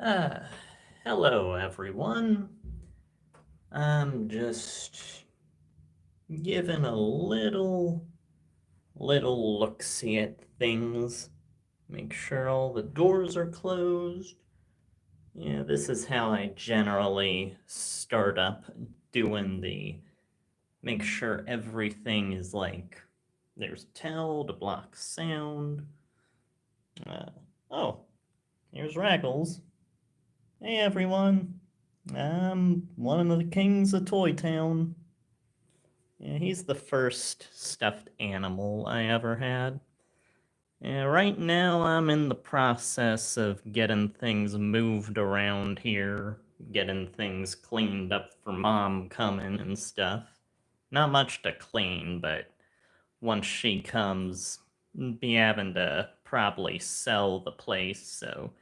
Uh, Hello everyone. I'm just giving a little look-see at things. Make sure all the doors are closed. Yeah, this is how I generally start up doing the make sure everything is like there's a towel to block sound. Uh, oh, here's Raggles. Hey everyone. I'm one of the kings of Toy Town. Yeah, he's the first stuffed animal I ever had. Yeah, right now I'm in the process of getting things moved around here, getting things cleaned up for Mom coming and stuff. Not much to clean, but once she comes, be having to probably sell the place, so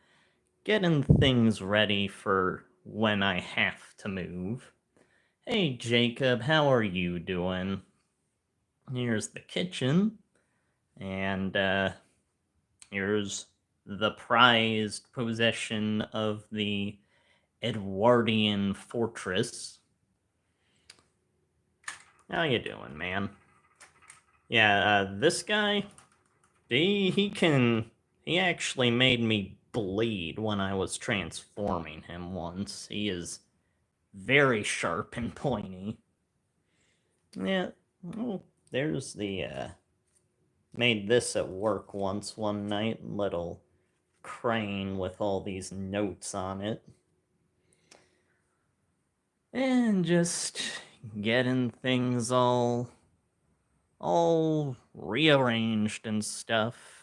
getting things ready for when I have to move. Hey Jacob, how are you doing? Here's the kitchen, and here's the prized possession of the Edwardian fortress. How you doing, man? Yeah, this guy, he actually made me bleed when I was transforming him once. He is very sharp and pointy. Yeah, oh, there's the, made this at work once one night, little crane with all these notes on it. And just getting things all rearranged and stuff.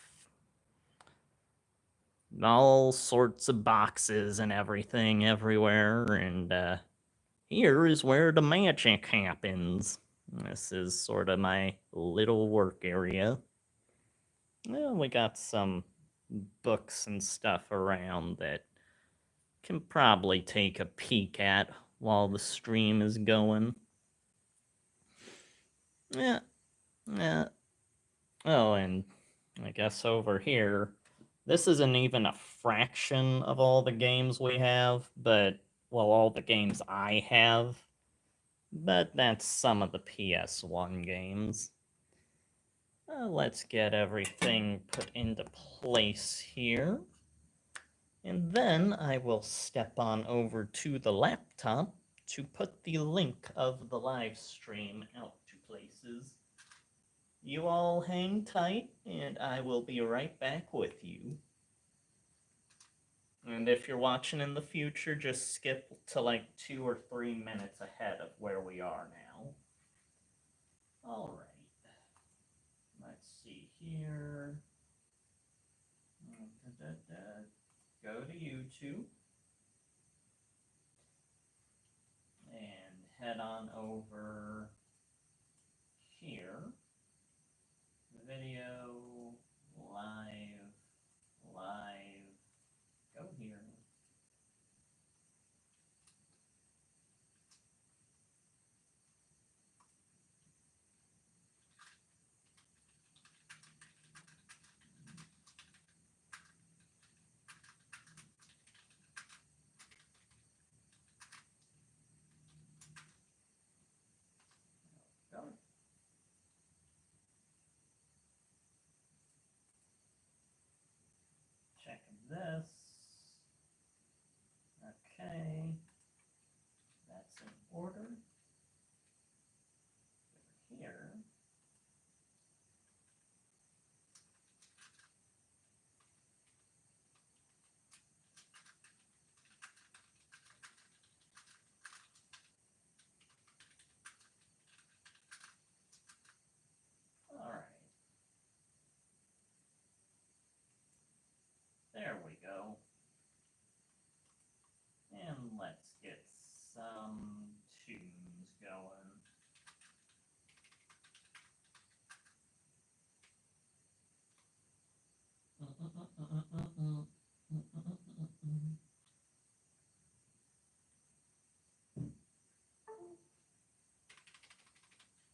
All sorts of boxes and everything everywhere, and here is where the magic happens. This is sort of my little work area. Well, we got some books and stuff around that can probably take a peek at while the stream is going. Yeah, yeah. Oh, and I guess over here, this isn't even a fraction of all the games we have, but, well, all the games I have, but that's some of the PS1 games. Let's get everything put into place here. And then I will step on over to the laptop to put the link of the live stream out to places. You all hang tight, and I will be right back with you. And if you're watching in the future, just skip to like 2 or 3 minutes ahead of where we are now. Alright. Let's see here. Go to YouTube. And head on over here. Video, live, go here. Go. Check this. Okay. That's in order. Over here. Alright. There we go. And let's get some tunes going.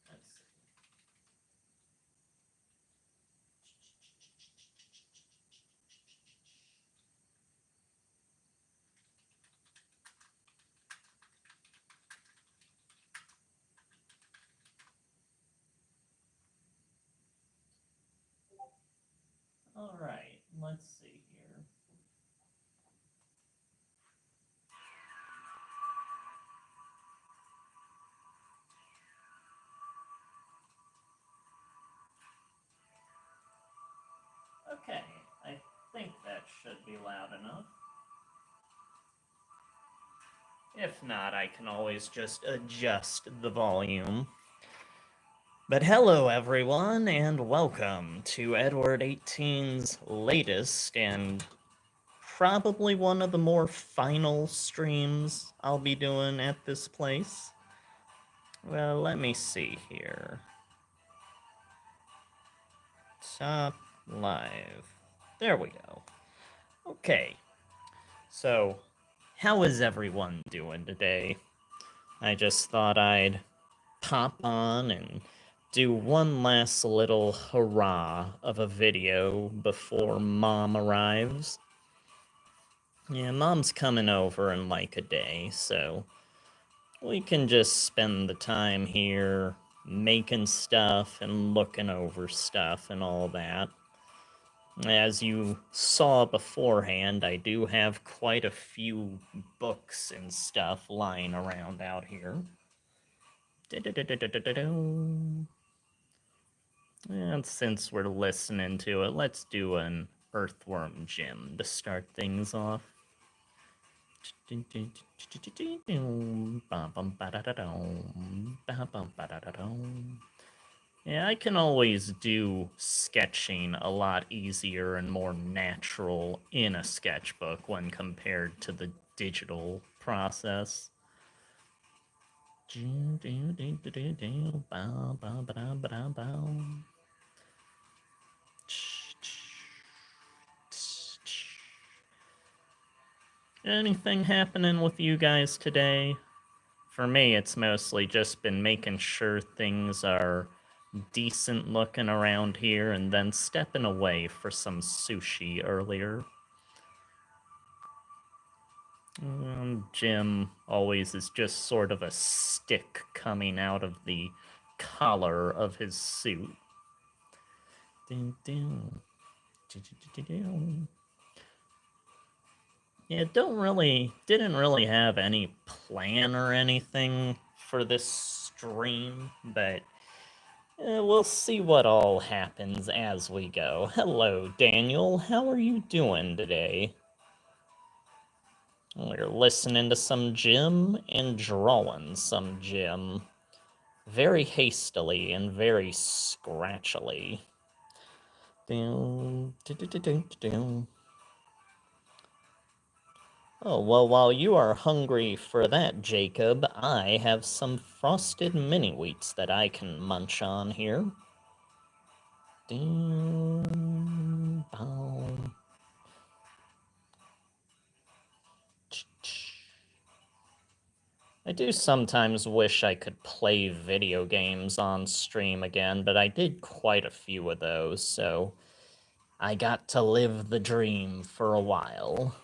Let's see. Alright, let's see here. Okay, I think that should be loud enough. If not, I can always just adjust the volume. But hello, everyone, and welcome to Edward18's latest and probably one of the more final streams I'll be doing at this place. Well, let me see here. Top live. There we go. Okay. So, how is everyone doing today? I just thought I'd pop on and do one last little hurrah of a video before Mom arrives. Yeah, Mom's coming over in like a day, so we can just spend the time here making stuff and looking over stuff and all that. As you saw beforehand, I do have quite a few books and stuff lying around out here. And since we're listening to it, let's do an Earthworm Jim to start things off. Yeah, I can always do sketching a lot easier and more natural in a sketchbook when compared to the digital process. Anything happening with you guys today? For me, it's mostly just been making sure things are decent looking around here and then stepping away for some sushi earlier. Jim always is just sort of a stick coming out of the collar of his suit. Yeah, didn't really have any plan or anything for this stream, but we'll see what all happens as we go. Hello, Daniel. How are you doing today? We're listening to some Jim and drawing some Jim. Very hastily and very scratchily. Oh, well, while you are hungry for that, Jacob, I have some frosted mini-wheats that I can munch on here. I do sometimes wish I could play video games on stream again, but I did quite a few of those, so I got to live the dream for a while.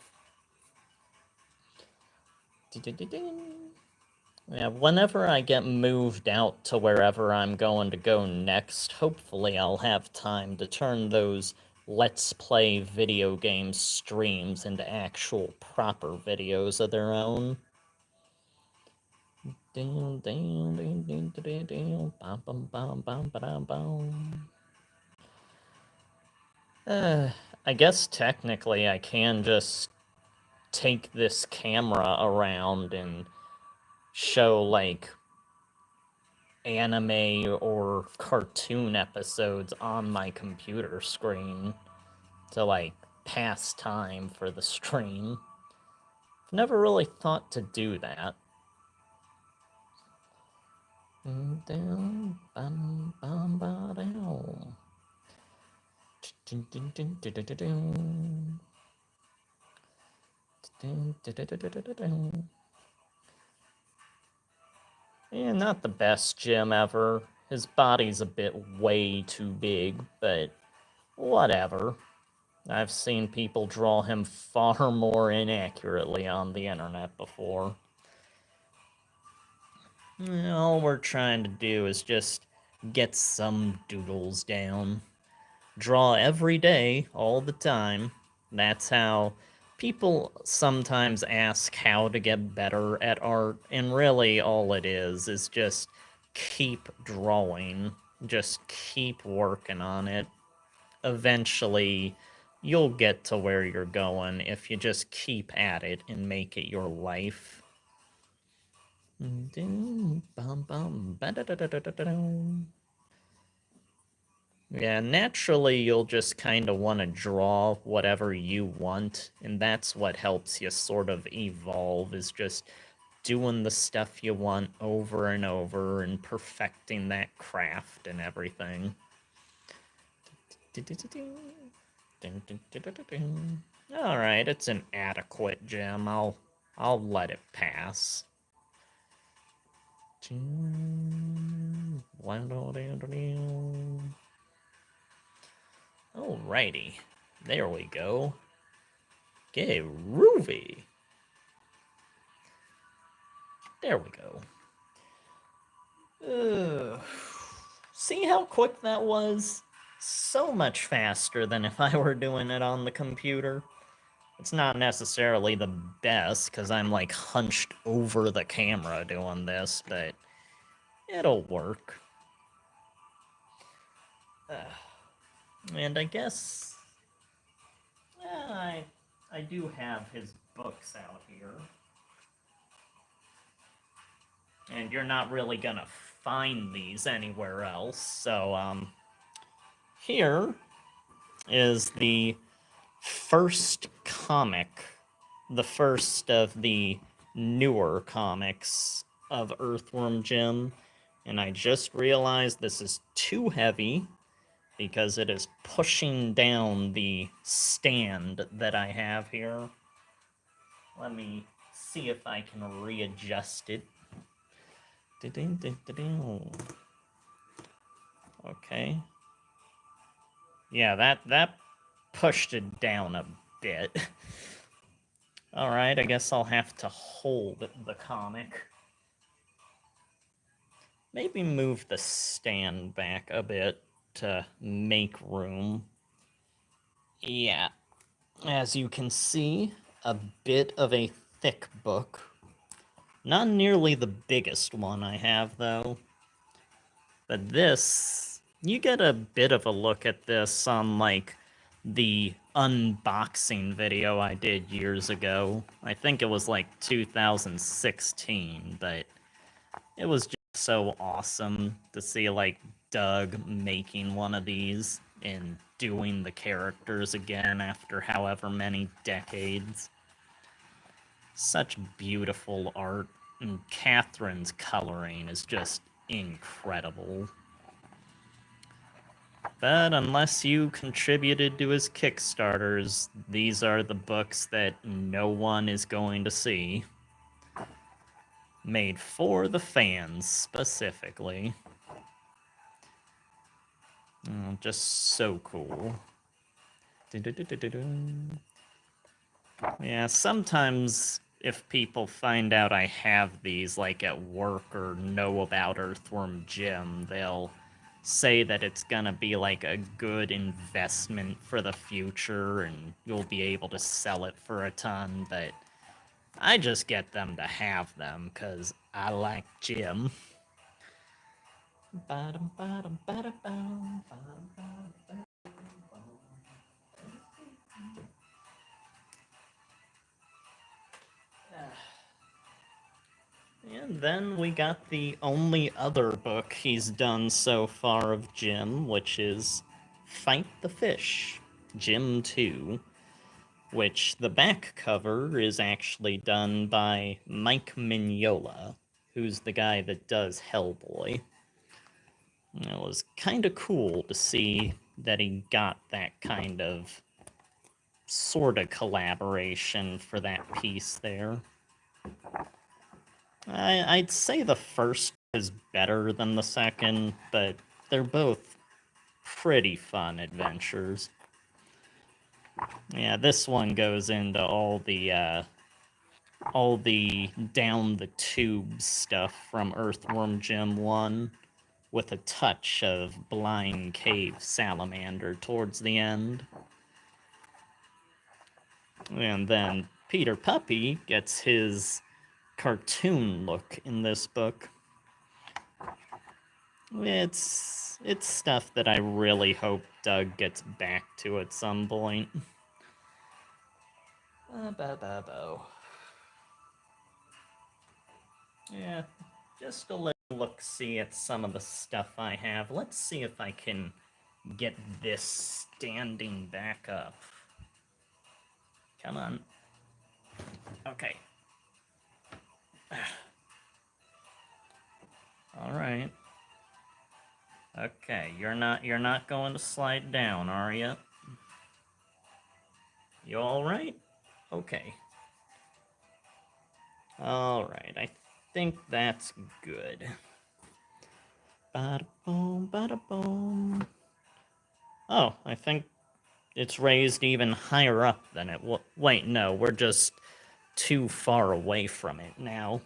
Yeah, whenever I get moved out to wherever I'm going to go next, hopefully I'll have time to turn those Let's Play video game streams into actual proper videos of their own. I guess technically I can just take this camera around and show, like, anime or cartoon episodes on my computer screen to, like, pass time for the stream. I've never really thought to do that. Yeah, not the best Jim ever. His body's a bit way too big, but whatever. I've seen people draw him far more inaccurately on the internet before. All we're trying to do is just get some doodles down. draw every day, all the time. That's how people sometimes ask how to get better at art, and really all it is just keep drawing. Just keep working on it. Eventually, you'll get to where you're going if you just keep at it and make it your life. Yeah, naturally you'll just kind of want to draw whatever you want, and that's what helps you sort of evolve, is just doing the stuff you want over and over and perfecting that craft and everything. Alright, it's an adequate gem. I'll let it pass. Alrighty, there we go. Get groovy. There we go. See how quick that was? So much faster than if I were doing it on the computer. It's not necessarily the best, because I'm like hunched over the camera doing this, but it'll work. And I guess... yeah, I do have his books out here. And you're not really gonna find these anywhere else, so, here is the first comic, the first of the newer comics of Earthworm Jim, and I just realized this is too heavy because it is pushing down the stand that I have here. Let me see if I can readjust it. Okay. Yeah, that pushed it down a bit. Alright, I guess I'll have to hold the comic. Maybe move the stand back a bit to make room. Yeah, as you can see, a bit of a thick book. Not nearly the biggest one I have, though. But this, you get a bit of a look at this on, like, the unboxing video I did years ago. I think it was, like, 2016, but it was just so awesome to see, like, Doug making one of these and doing the characters again after however many decades. Such beautiful art, and Catherine's coloring is just incredible. But unless you contributed to his Kickstarters, these are the books that no one is going to see. Made for the fans, specifically. Oh, just so cool. Yeah, sometimes if people find out I have these, like, at work or know about Earthworm Jim, they'll say that it's gonna be, like, a good investment for the future and you'll be able to sell it for a ton, but I just get them to have them, because I like Jim. And then we got the only other book he's done so far of Jim, which is Fight the Fish, Jim 2, which the back cover is actually done by Mike Mignola, who's the guy that does Hellboy. And it was kind of cool to see that he got that kind of sort of collaboration for that piece there. I'd say the first is better than the second, but they're both pretty fun adventures. Yeah, this one goes into all the down the tube stuff from Earthworm Jim 1. with a touch of blind cave salamander towards the end. And then Peter Puppy gets his cartoon look in this book. It's stuff that I really hope Doug gets back to at some point. Yeah, just a little look-see at some of the stuff I have. Let's see if I can get this standing back up. Come on. Okay. All right. Okay, you're not going to slide down, are you? You all right? Okay. All right, I think that's good. Bada boom, bada boom. Oh, I think it's raised even higher up than it was. Wait, no, we're just too far away from it now.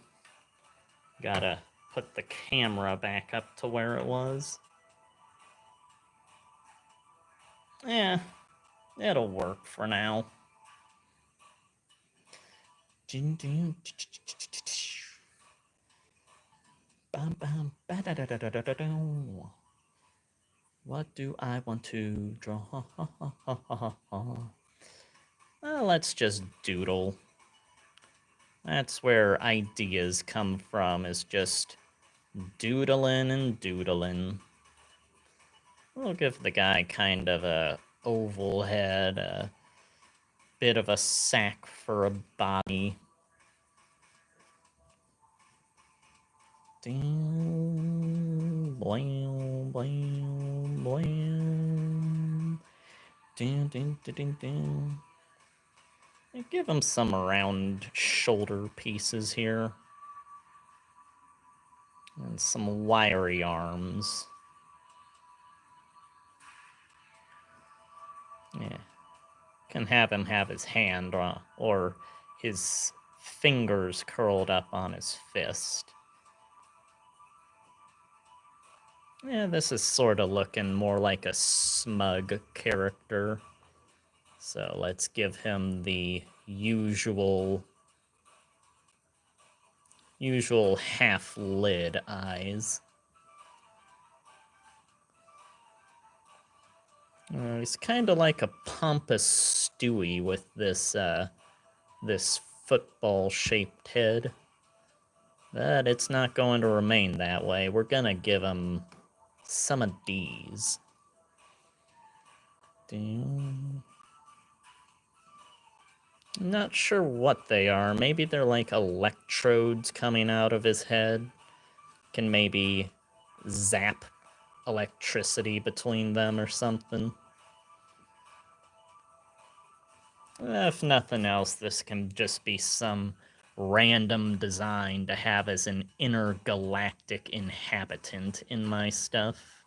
Gotta put the camera back up to where it was. Yeah, it'll work for now. What do I want to draw? Let's just doodle. That's where ideas come from, is just doodling and doodling. We'll give the guy kind of a oval head, a bit of a sack for a body. Ding, blam, blam, blam. Ding, ding, ding, ding, ding. Give him some round shoulder pieces here. And some wiry arms. Yeah. Can have him have his hand or his fingers curled up on his fist. Yeah, this is sort of looking more like a smug character. So let's give him the usual half-lid eyes. He's kind of like a pompous Stewie with this this football-shaped head. But it's not going to remain that way. We're gonna give him some of these. I'm not sure what they are. Maybe they're like electrodes coming out of his head. Can maybe zap electricity between them or something. If nothing else, this can just be some random design to have as an intergalactic inhabitant in my stuff.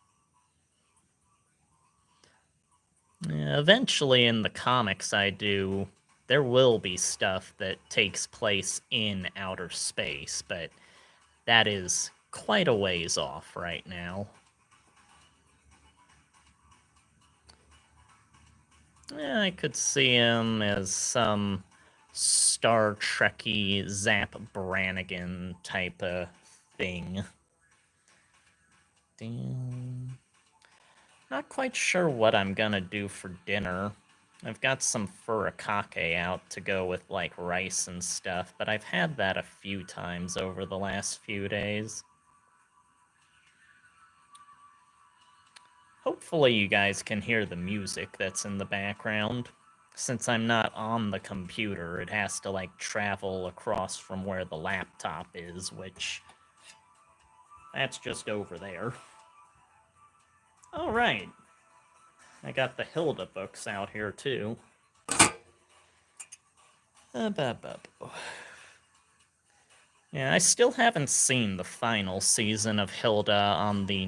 Eventually in the comics there will be stuff that takes place in outer space, but that is quite a ways off right now. Yeah, I could see him as some Star Trek-y Zap Brannigan type of thing. Not quite sure what I'm gonna do for dinner. I've got some furikake out to go with, like, rice and stuff, but I've had that a few times over the last few days. Hopefully you guys can hear the music that's in the background. Since I'm not on the computer, it has to, like, travel across from where the laptop is, which... that's just over there. Alright. I got the Hilda books out here, too. Yeah, I still haven't seen the final season of Hilda on the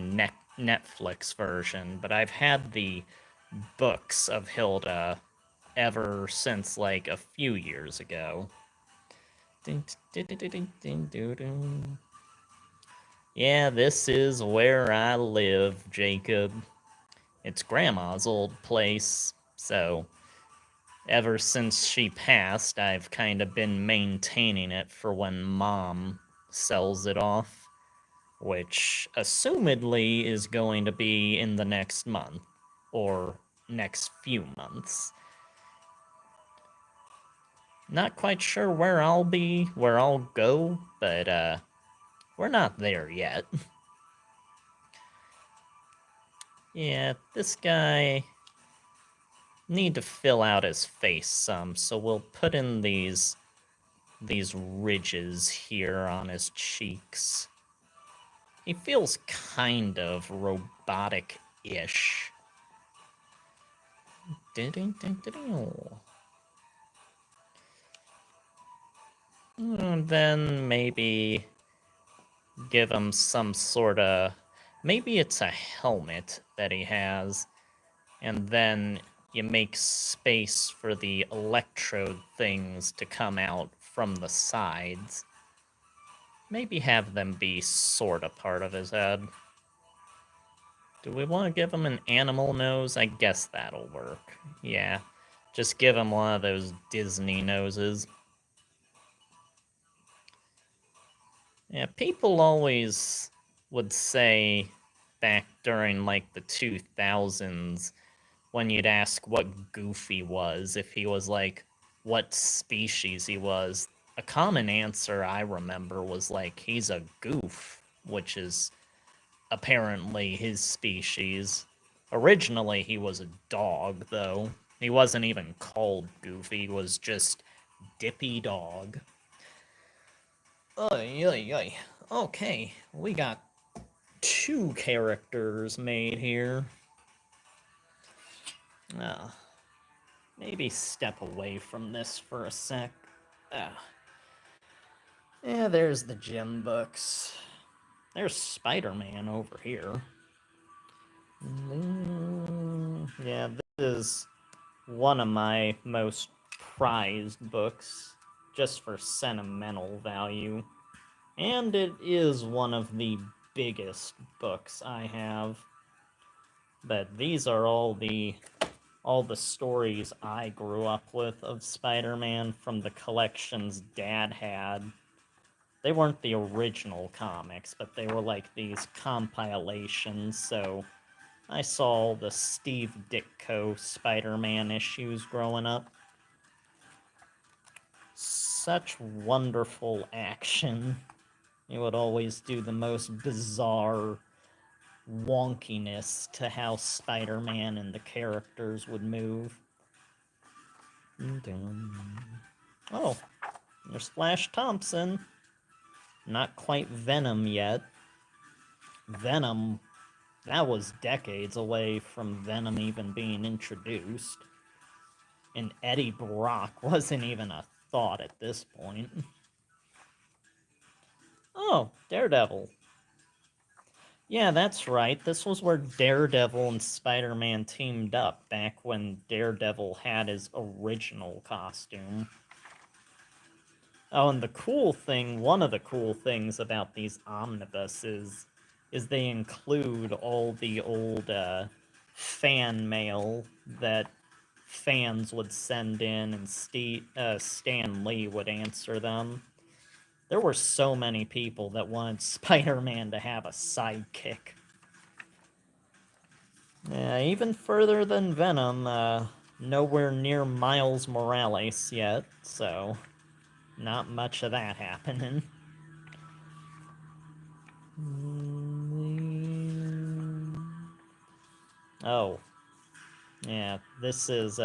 Netflix version, but I've had the books of Hilda ever since, like, a few years ago. Yeah, this is where I live, Jacob. It's Grandma's old place, so ever since she passed, I've kind of been maintaining it for when Mom sells it off, which assumedly is going to be in the next month, or next few months. Not quite sure where I'll go, but we're not there yet. Yeah, this guy need to fill out his face some, so we'll put in these ridges here on his cheeks. He feels kind of robotic-ish. And then maybe give him some sort of... Maybe it's a helmet that he has, and then you make space for the electrode things to come out from the sides. Maybe have them be sort of part of his head. Do we want to give him an animal nose? I guess that'll work. Yeah. Just give him one of those Disney noses. Yeah, people always would say back during, like, the 2000s, when you'd ask what Goofy was, if he was, like, what species he was, a common answer I remember was, like, he's a goof, which is apparently his species. Originally, he was a dog, though. He wasn't even called Goofy, he was just Dippy Dog. Oy, oy, oy. Okay, we got 2 characters made here. Maybe step away from this for a sec. Yeah, there's the gym books. There's Spider-Man over here. Yeah, this is one of my most prized books, just for sentimental value. And it is one of the biggest books I have. But these are all the stories I grew up with of Spider-Man from the collections Dad had. They weren't the original comics, but they were like these compilations, so I saw the Steve Ditko Spider-Man issues growing up. Such wonderful action. He would always do the most bizarre wonkiness to how Spider-Man and the characters would move. Oh, there's Flash Thompson. Not quite Venom yet. Venom, that was decades away from Venom even being introduced. And Eddie Brock wasn't even a thought at this point. Oh, Daredevil. Yeah, that's right. This was where Daredevil and Spider-Man teamed up, back when Daredevil had his original costume. Oh, and the cool thing, one of the cool things about these omnibuses is they include all the old fan mail that fans would send in, and Stan Lee would answer them. There were so many people that wanted Spider-Man to have a sidekick. Even further than Venom, nowhere near Miles Morales yet, so not much of that happening. Oh. Yeah, this is,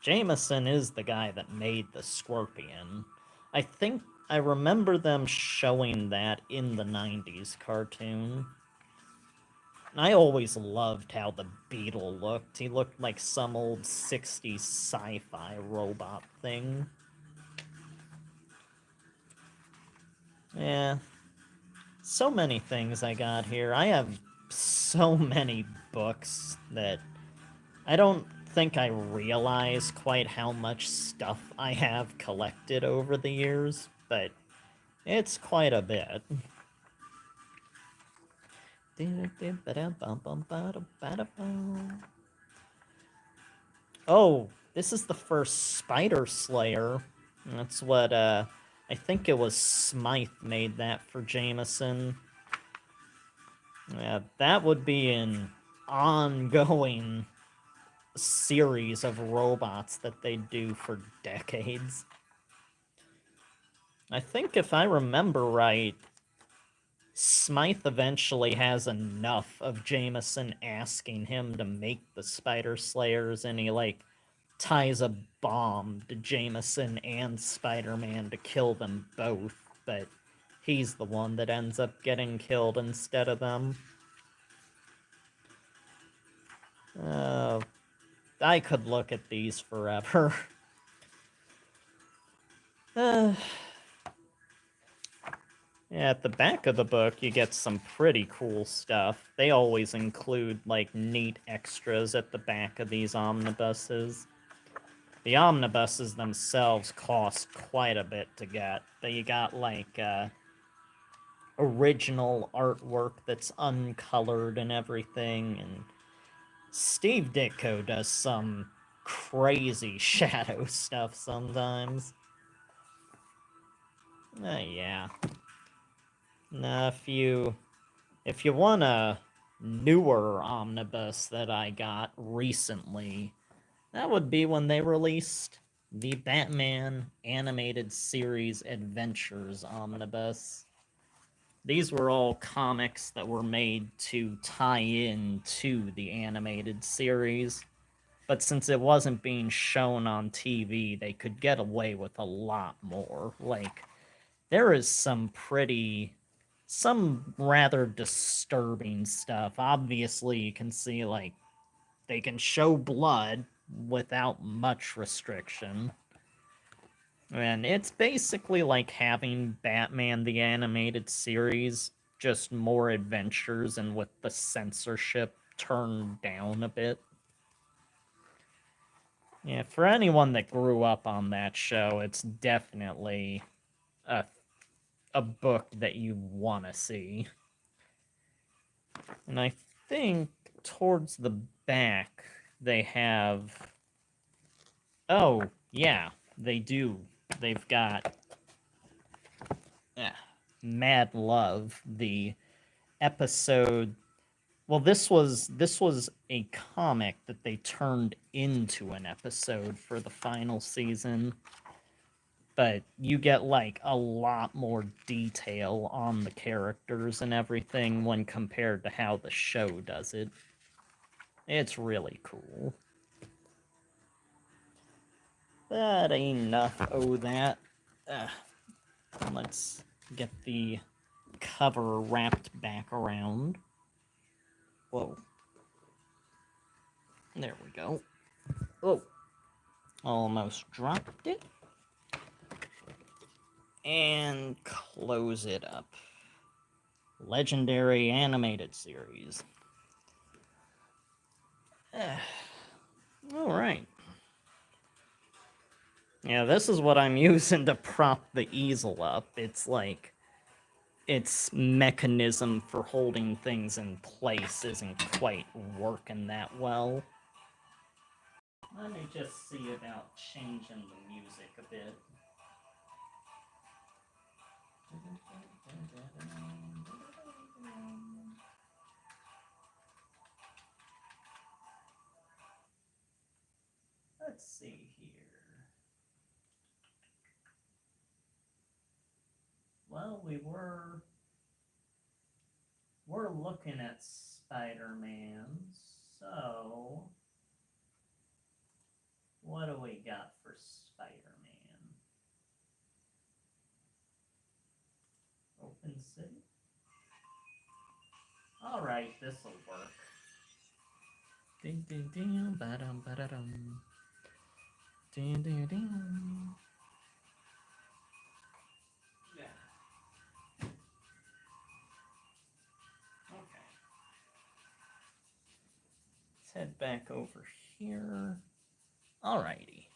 Jameson is the guy that made the Scorpion. I think I remember them showing that in the 90s cartoon. I always loved how the Beetle looked. He looked like some old 60s sci-fi robot thing. Yeah. So many things I got here. I have so many books that I don't think I realize quite how much stuff I have collected over the years, but it's quite a bit. Oh, this is the first Spider Slayer. That's what, I think it was Smythe made that for Jameson. Yeah, that would be an ongoing series of robots that they do for decades. I think if I remember right, Smythe eventually has enough of Jameson asking him to make the Spider Slayers, and he, like, ties a bomb to Jameson and Spider-Man to kill them both, but he's the one that ends up getting killed instead of them. I could look at these forever. Yeah, at the back of the book, you get some pretty cool stuff. They always include, like, neat extras at the back of these omnibuses. The omnibuses themselves cost quite a bit to get. You got, like, original artwork that's uncolored and everything, and Steve Ditko does some crazy shadow stuff sometimes. Yeah. Now, if you want a newer omnibus that I got recently, that would be when they released the Batman Animated Series Adventures omnibus. These were all comics that were made to tie in to the animated series, but since it wasn't being shown on TV, they could get away with a lot more. Like, there is some rather disturbing stuff. Obviously, you can see, like, they can show blood without much restriction. And it's basically like having Batman the Animated Series, just more adventures and with the censorship turned down a bit. Yeah, for anyone that grew up on that show, it's definitely a book that you want to see. And I think towards the back, they have... Oh, yeah, they do. They've got Mad Love, the episode... Well, this was a comic that they turned into an episode for the final season. But you get, like, a lot more detail on the characters and everything when compared to how the show does it. It's really cool. But enough of that. Let's get the cover wrapped back around. Whoa. There we go. Oh. Almost dropped it. And close it up. Legendary Animated Series. Alright. Yeah, this is what I'm using to prop the easel up. It's like... its mechanism for holding things in place isn't quite working that well. Let me just see about changing the music a bit. Let's see here. Well, we're looking at Spider-Man, so what do we got for Spider-Man? Open City? Alright, this'll work. Ding ding ding, ba-dum ba-da-dum. Ding ding ding. Yeah. Okay. Let's head back over here. Alrighty.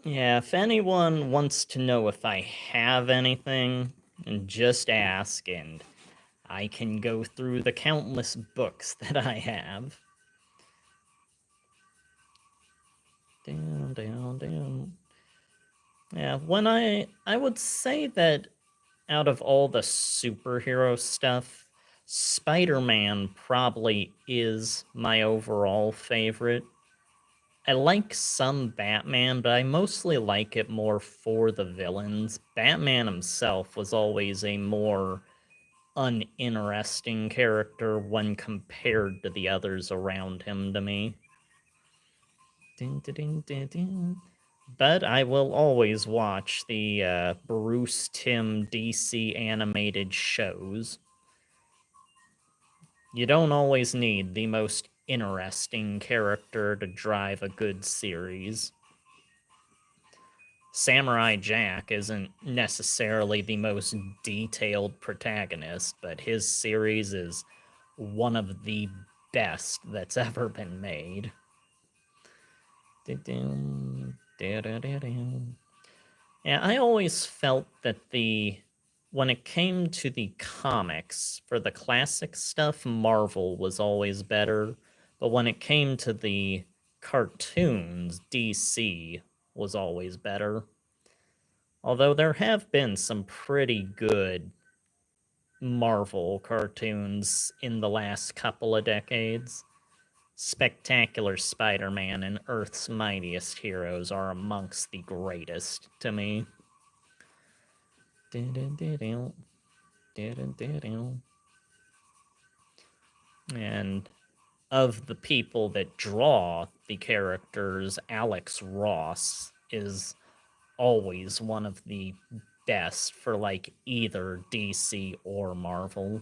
Yeah, if anyone wants to know if I have anything, just ask, and I can go through the countless books that I have. Down. Yeah, when I would say that out of all the superhero stuff, Spider-Man probably is my overall favorite. I like some Batman, but I mostly like it more for the villains. Batman himself was always a more uninteresting character when compared to the others around him to me. But I will always watch the Bruce Timm DC animated shows. You don't always need the most interesting character to drive a good series. Samurai Jack isn't necessarily the most detailed protagonist, but his series is one of the best that's ever been made. Yeah, I always felt that when it came to the comics, for the classic stuff, Marvel was always better. But when it came to the cartoons, DC was always better. Although there have been some pretty good Marvel cartoons in the last couple of decades. Spectacular Spider-Man and Earth's Mightiest Heroes are amongst the greatest to me. And of the people that draw the characters, Alex Ross is always one of the best for like either DC or Marvel.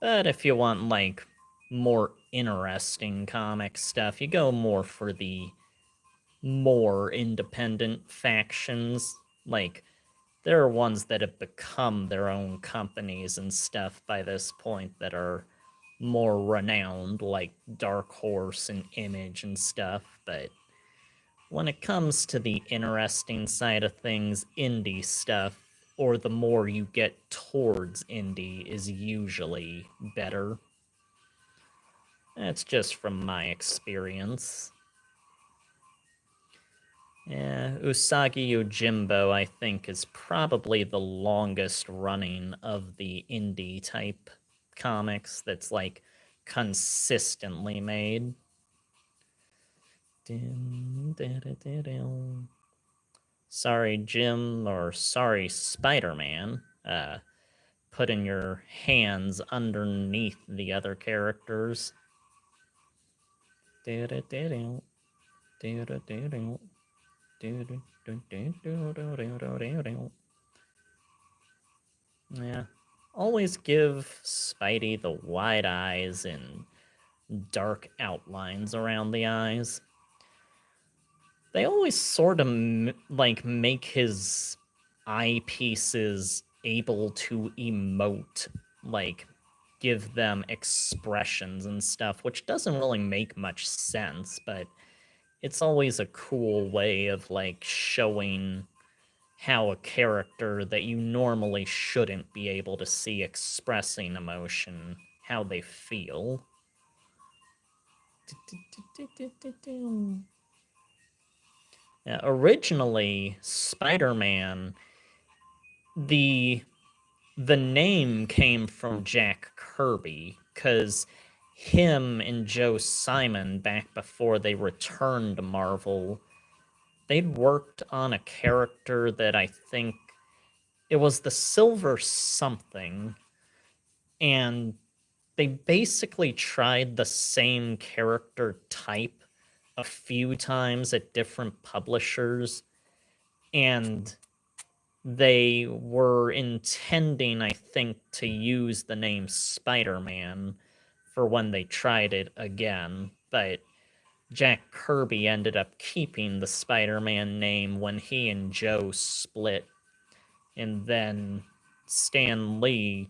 But if you want like more interesting comic stuff, you go more for the more independent factions. Like, there are ones that have become their own companies and stuff by this point that are more renowned, like Dark Horse and Image and stuff, but when it comes to the interesting side of things, indie stuff, or the more you get towards indie, is usually better. That's just from my experience. Yeah, Usagi Yojimbo, I think, is probably the longest running of the indie type comics that's like consistently made. Sorry, Jim, or sorry, Spider-Man. Putting your hands underneath the other characters. Yeah. Always give Spidey the wide eyes and dark outlines around the eyes. They always sort of like make his eyepieces able to emote, like give them expressions and stuff, which doesn't really make much sense, but it's always a cool way of like showing how a character that you normally shouldn't be able to see expressing emotion, how they feel. Originally, Spider-Man, the name came from Jack Kirby, because him and Joe Simon, back before they returned to Marvel, they'd worked on a character that I think it was the Silver Something, and they basically tried the same character type a few times at different publishers, and they were intending, I think, to use the name Spider-Man for when they tried it again, but Jack Kirby ended up keeping the Spider-Man name when he and Joe split, and then Stan Lee,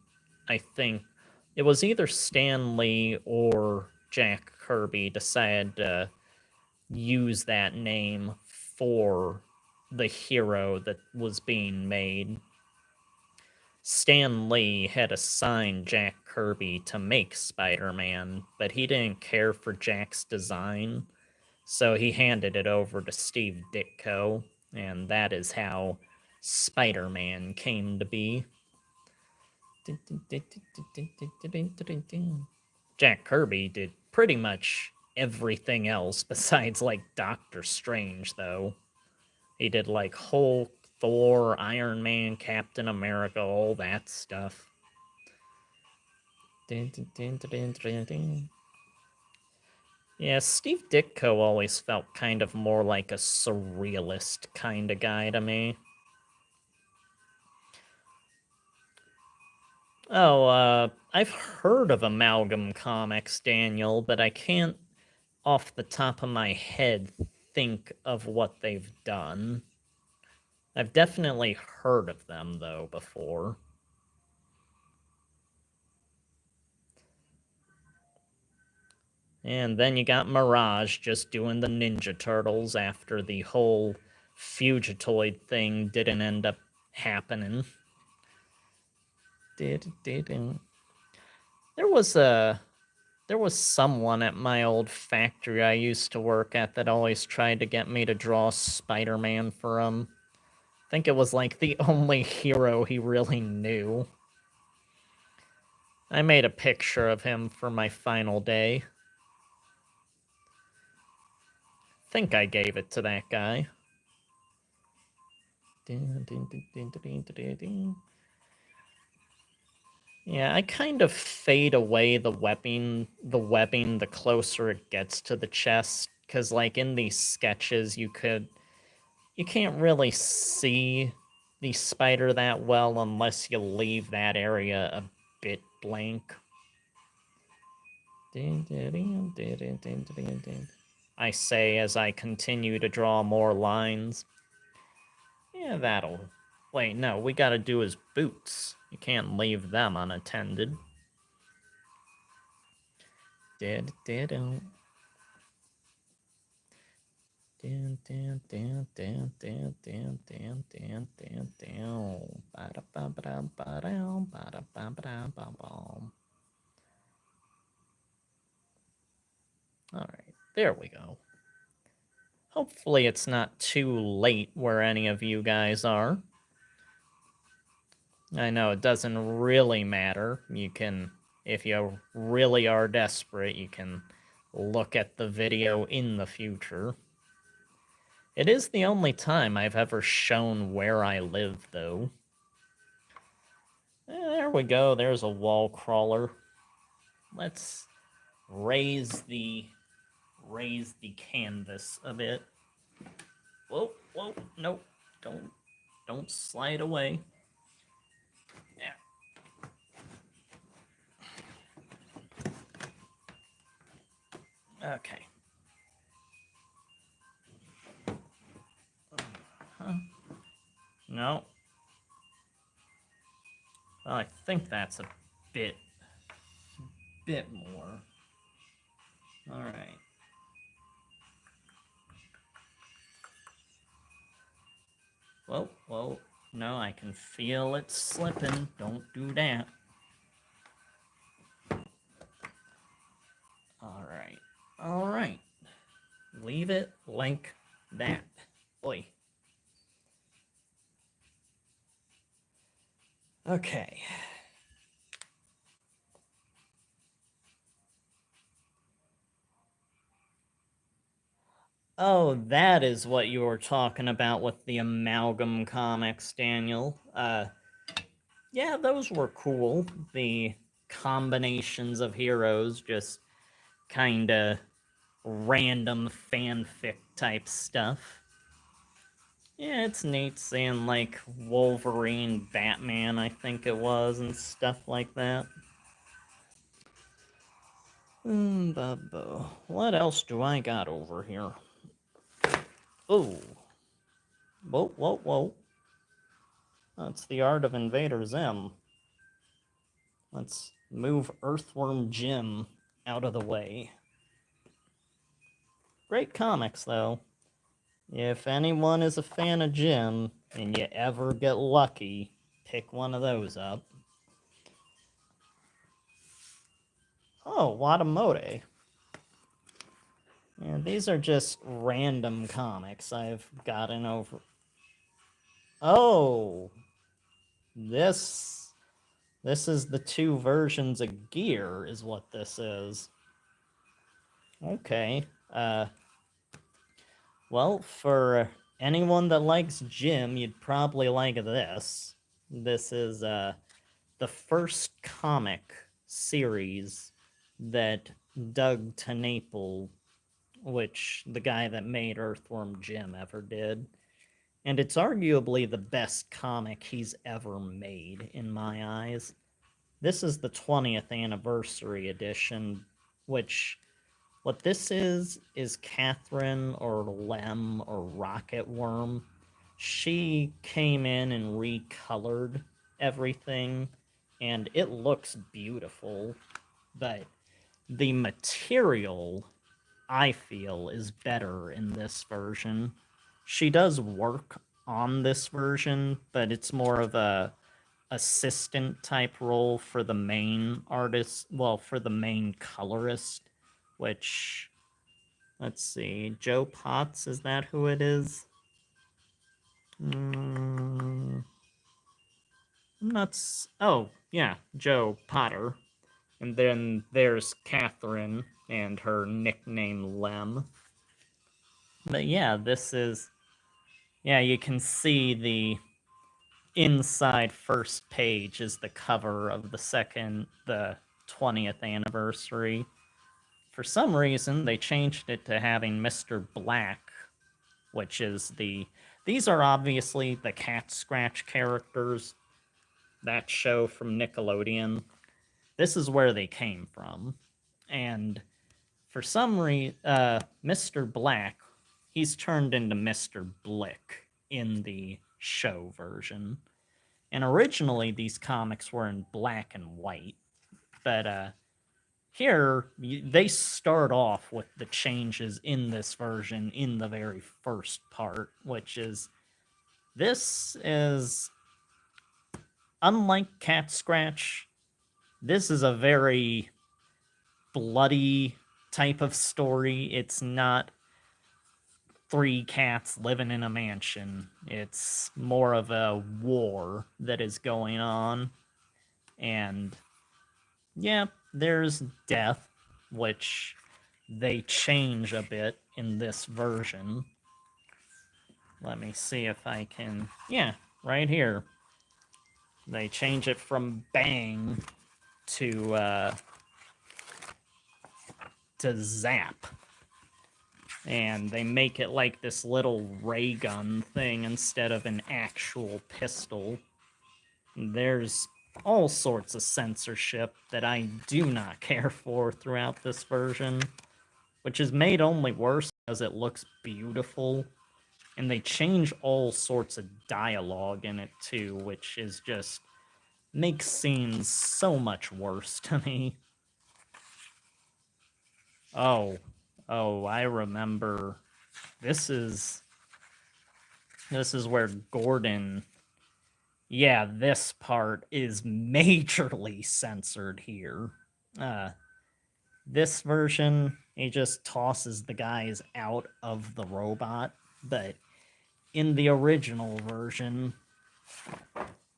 I think, it was either Stan Lee or Jack Kirby decided to use that name for the hero that was being made. Stan Lee had assigned Jack Kirby to make Spider-Man, but he didn't care for Jack's design, so he handed it over to Steve Ditko, and that is how Spider-Man came to be. Jack Kirby did pretty much everything else besides, like, Doctor Strange, though. He did, like, Hulk, Thor, Iron Man, Captain America, all that stuff. Yeah, Steve Ditko always felt kind of more like a surrealist kind of guy to me. Oh, I've heard of Amalgam Comics, Daniel, but I can't, off the top of my head, think of what they've done. I've definitely heard of them, though, before. And then you got Mirage just doing the Ninja Turtles after the whole Fugitoid thing didn't end up happening. There was someone at my old factory I used to work at that always tried to get me to draw Spider-Man for him. I think it was like the only hero he really knew. I made a picture of him for my final day. I think I gave it to that guy. Yeah, I kind of fade away the webbing the closer it gets to the chest, because like in these sketches you can't really see the spider that well unless you leave that area a bit blank. I say as I continue to draw more lines. Yeah, that'll... Wait, no, we gotta do his boots. You can't leave them unattended. Alright, there we go. Hopefully it's not too late where any of you guys are. I know it doesn't really matter. You can, if you really are desperate, you can look at the video in the future. It is the only time I've ever shown where I live, though. There we go, there's a wall crawler. Let's raise the canvas a bit. Whoa, nope, don't slide away. Yeah. Okay. No. Well, I think that's a bit more. All right. Whoa, no, I can feel it slipping. Don't do that. All right. Leave it like that. Oi. Okay. Oh, that is what you were talking about with the Amalgam Comics, Daniel. Yeah, those were cool. The combinations of heroes, just kinda random fanfic type stuff. Yeah, it's neat seeing, like, Wolverine, Batman, I think it was, and stuff like that. What else do I got over here? Oh. Whoa. That's the art of Invader Zim. Let's move Earthworm Jim out of the way. Great comics, though. If anyone is a fan of Jim, and you ever get lucky, pick one of those up. Oh, Watamote. Yeah, these are just random comics I've gotten over. Oh! This is the two versions of Gear, is what this is. Okay. Well, for anyone that likes Jim, you'd probably like this. This is, the first comic series that Doug Tennapel, which the guy that made Earthworm Jim, ever did. And it's arguably the best comic he's ever made, in my eyes. This is the 20th anniversary edition, which, what this is Catherine or Lem or Rocket Worm. She came in and recolored everything, and it looks beautiful, but the material, I feel, is better in this version. She does work on this version, but it's more of a assistant type role for the main artist, well, for the main colorist, which, let's see, Joe Potts, is that who it is? Oh, yeah, Joe Potter. And then there's Catherine and her nickname Lem. But yeah, this is, yeah, you can see the inside first page is the cover of the 20th anniversary. For some reason, they changed it to having Mr. Black, which is these are obviously the Cat Scratch characters, that show from Nickelodeon. This is where they came from. And for some reason, Mr. Black, he's turned into Mr. Blick in the show version. And originally, these comics were in black and white. But here, they start off with the changes in this version in the very first part, which is, this is, unlike Cat Scratch, this is a very bloody type of story. It's not three cats living in a mansion. It's more of a war that is going on. And yeah, there's death, which they change a bit in this version. Let me see if I can... Yeah, right here. They change it from bang to zap. And they make it like this little ray gun thing instead of an actual pistol. There's all sorts of censorship that I do not care for throughout this version, which is made only worse because it looks beautiful. And they change all sorts of dialogue in it too, which is just makes scenes so much worse to me. Oh, I remember. This is where Gordon... Yeah, this part is majorly censored here. This version, he just tosses the guys out of the robot, but in the original version,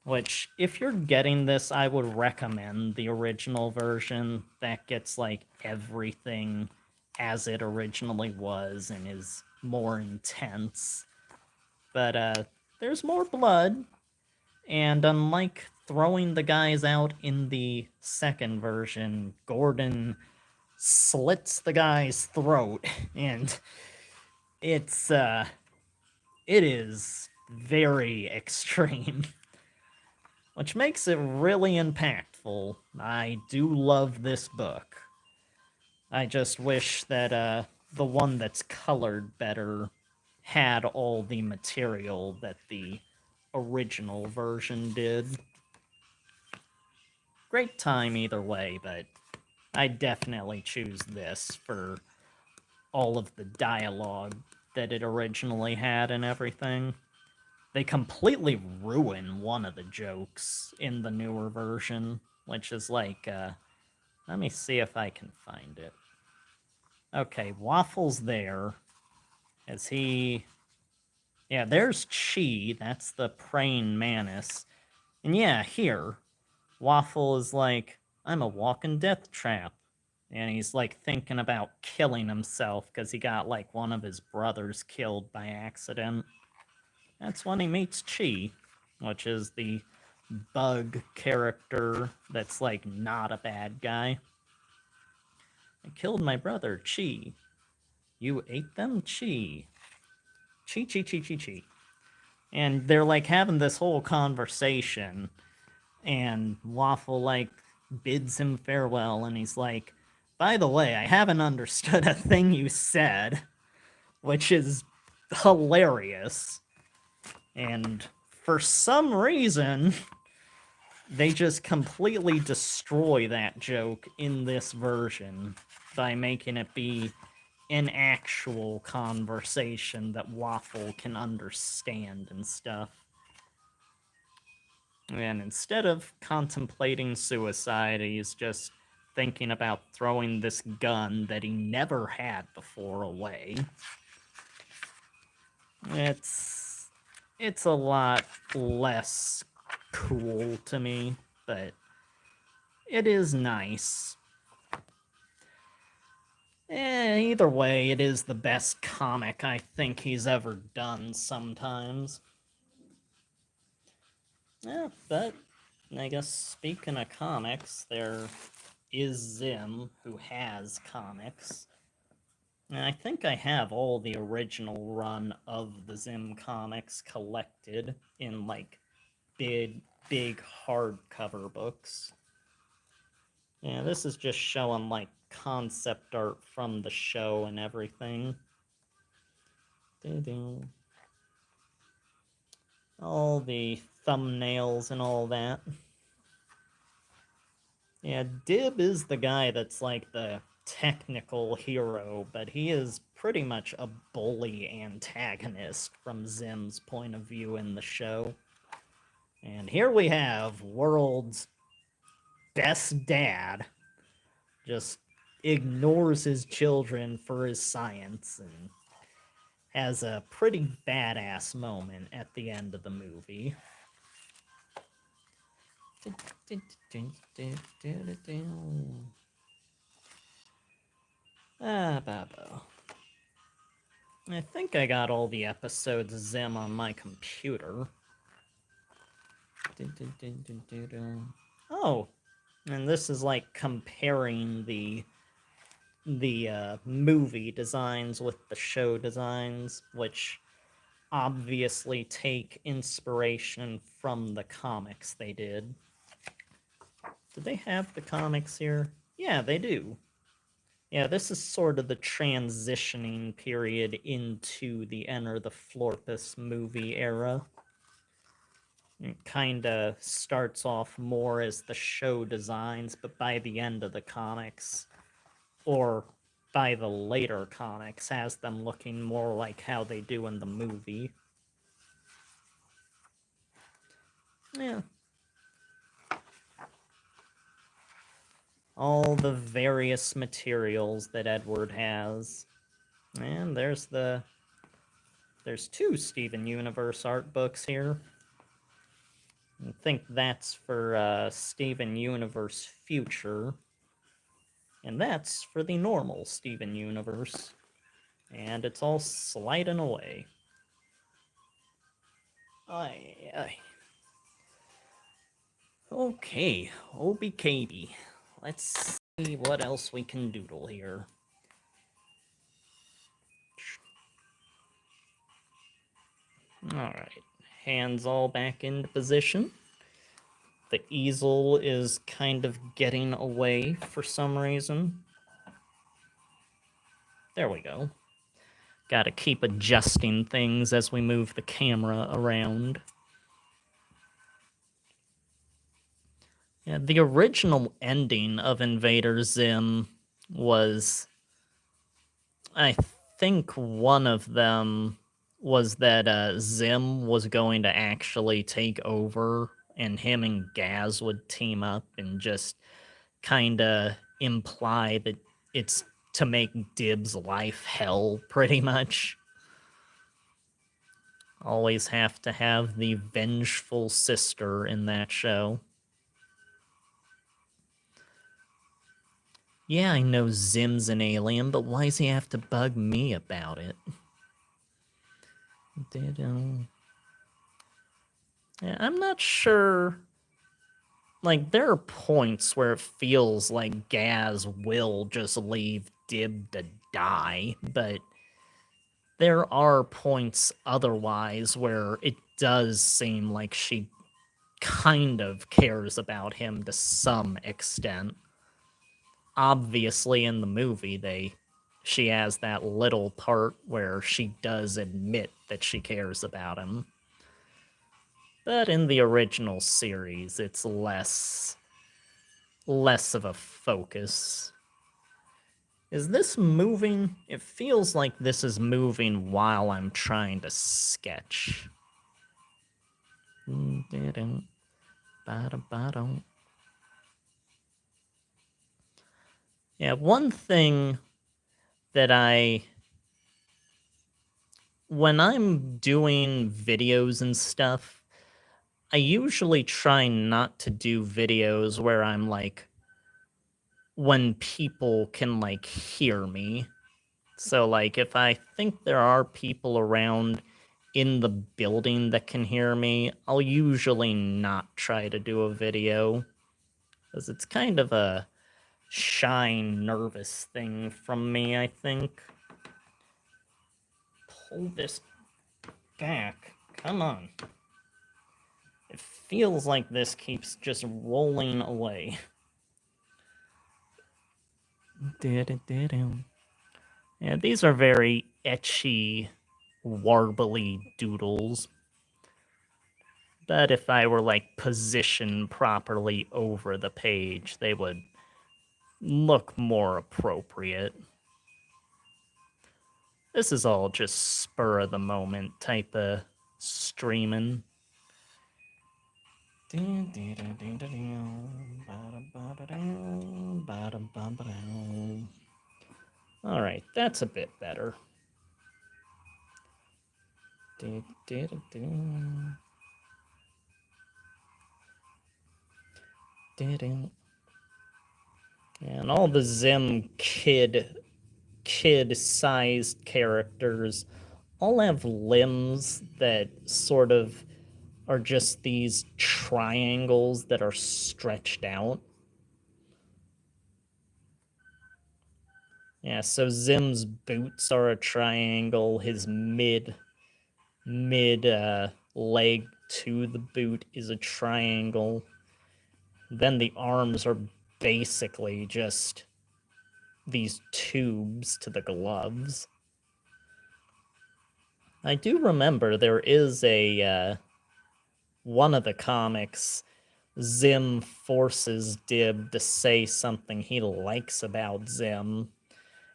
which, if you're getting this, I would recommend the original version. That gets, like, everything as it originally was and is more intense. But, there's more blood, and unlike throwing the guys out in the second version, Gordon slits the guy's throat, and it is very extreme. Which makes it really impactful. I do love this book. I just wish that the one that's colored better had all the material that the original version did. Great time either way, but I definitely choose this for all of the dialogue that it originally had and everything. They completely ruin one of the jokes in the newer version, which is like, let me see if I can find it. Okay, Waffle's there. Is he... Yeah, there's Chi, that's the praying mantis. And yeah, here, Waffle is like, I'm a walking death trap. And he's like thinking about killing himself because he got like one of his brothers killed by accident. That's when he meets Chi, which is the bug character that's like not a bad guy. I killed my brother, Chi. You ate them, Chi. Chi, chi, chi, chi, chi. And they're like having this whole conversation, and Waffle like bids him farewell, and he's like, by the way, I haven't understood a thing you said, which is hilarious. And for some reason, they just completely destroy that joke in this version by making it be an actual conversation that Waffle can understand and stuff. And instead of contemplating suicide, he's just thinking about throwing this gun that he never had before away. It's a lot less cool to me, but it is nice. Either way, it is the best comic I think he's ever done sometimes. Yeah, but I guess speaking of comics, there is Zim, who has comics. And I think I have all the original run of the Zim comics collected in, like, big hardcover books. Yeah, this is just showing, like, concept art from the show and everything. All the thumbnails and all that. Yeah, Dib is the guy that's like the technical hero, but he is pretty much a bully antagonist from Zim's point of view in the show. And here we have world's best dad, just ignores his children for his science and has a pretty badass moment at the end of the movie. Babo. I think I got all the episodes of Zim on my computer. Oh, and this is like comparing the movie designs with the show designs, which obviously take inspiration from the comics they did. Do they have the comics here? Yeah, they do. Yeah, this is sort of the transitioning period into the Enter the Florpus movie era. It kinda starts off more as the show designs, but by the end of the comics, or by the later comics, has them looking more like how they do in the movie. Yeah. All the various materials that Edward has. And there's two Steven Universe art books here. I think that's for Steven Universe Future. And that's for the normal Steven Universe. And it's all sliding away. Aye. Okay, OBKB. Let's see what else we can doodle here. Alright, hands all back into position. The easel is kind of getting away for some reason. There we go. Gotta keep adjusting things as we move the camera around. Yeah, the original ending of Invader Zim was I think one of them was that Zim was going to actually take over, and him and Gaz would team up and just kind of imply that it's to make Dib's life hell, pretty much. Always have to have the vengeful sister in that show. Yeah, I know Zim's an alien, but why does he have to bug me about it? Yeah, I'm not sure. Like, there are points where it feels like Gaz will just leave Dib to die, but there are points otherwise where it does seem like she kind of cares about him to some extent. Obviously, in the movie, she has that little part where she does admit that she cares about him. But in the original series, it's less of a focus. Is this moving? It feels like this is moving while I'm trying to sketch. Yeah, one thing that when I'm doing videos and stuff, I usually try not to do videos where I'm like, when people can like hear me. So like if I think there are people around in the building that can hear me, I'll usually not try to do a video, because it's kind of a shy, nervous thing from me, I think. Pull this back. Come on. It feels like this keeps just rolling away. Yeah, these are very etchy, warbly doodles. But if I were, like, positioned properly over the page, they would look more appropriate. This is all just spur of the moment type of streaming. Alright, that's a bit better. And all the Zim kid-sized characters all have limbs that sort of are just these triangles that are stretched out. Yeah, so Zim's boots are a triangle, his mid leg to the boot is a triangle. Then the arms are basically just these tubes to the gloves. I do remember there is one of the comics, Zim forces Dib to say something he likes about Zim,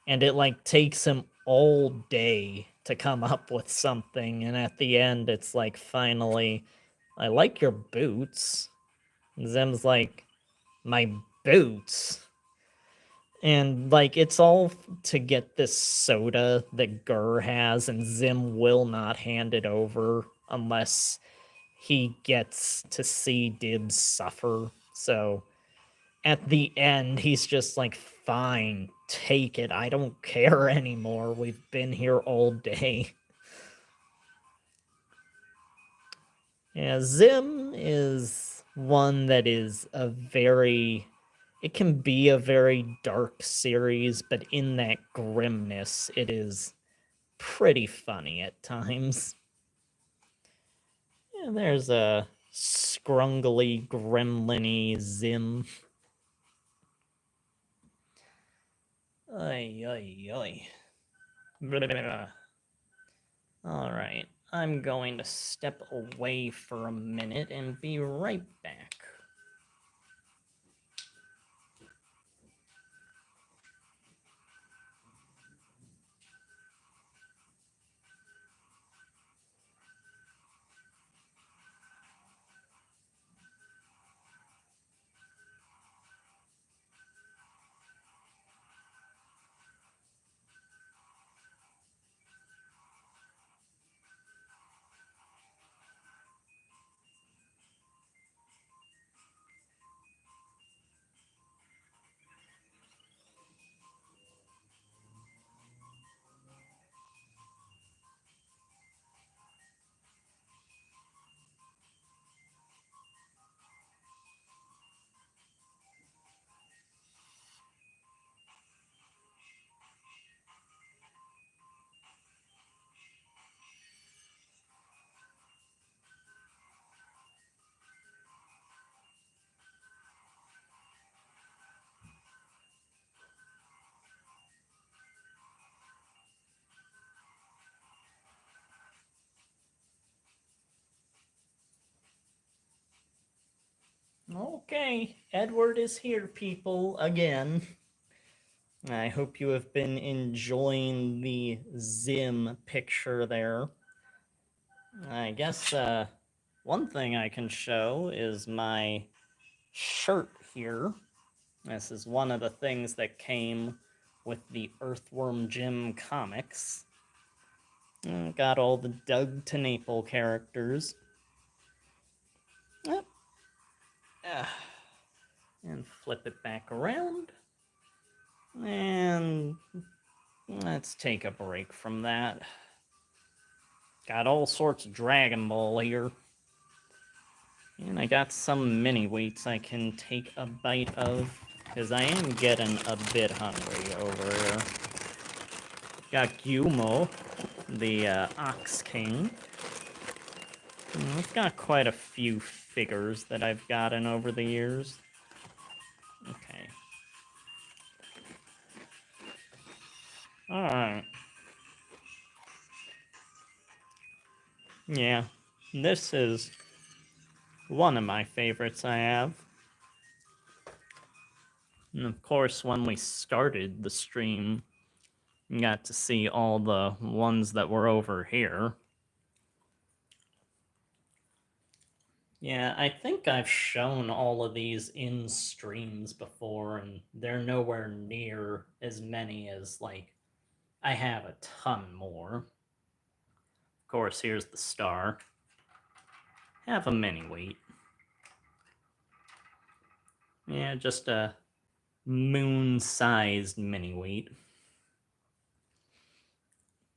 and it like takes him all day to come up with something, and at the end it's like, finally, I like your boots. And Zim's like, my boots? And like, it's all to get this soda that Gurr has, and Zim will not hand it over unless he gets to see Dibs suffer. So at the end, he's just like, fine, take it. I don't care anymore. We've been here all day. Yeah, Zim is one that is it can be a very dark series, but in that grimness, it is pretty funny at times. Yeah, there's a scrungly, gremlin-y Zim. Ay, ay, ay. Alright, I'm going to step away for a minute and be right back. Okay, Edward is here, people, again. I hope you have been enjoying the Zim picture there. I guess one thing I can show is my shirt here. This is one of the things that came with the Earthworm Jim Comics. Got all the Doug Tennapel characters. Yep. And flip it back around. And let's take a break from that. Got all sorts of Dragon Ball here. And I got some mini wheats I can take a bite of, because I am getting a bit hungry over here. Got Gumo, the Ox King. I've got quite a few figures that I've gotten over the years. Okay. Alright. Yeah, this is one of my favorites I have. And of course, when we started the stream, you got to see all the ones that were over here. Yeah, I think I've shown all of these in streams before, and they're nowhere near as many as, like, I have a ton more. Of course, here's the star. Have a mini wheat. Yeah, just a moon-sized mini wheat.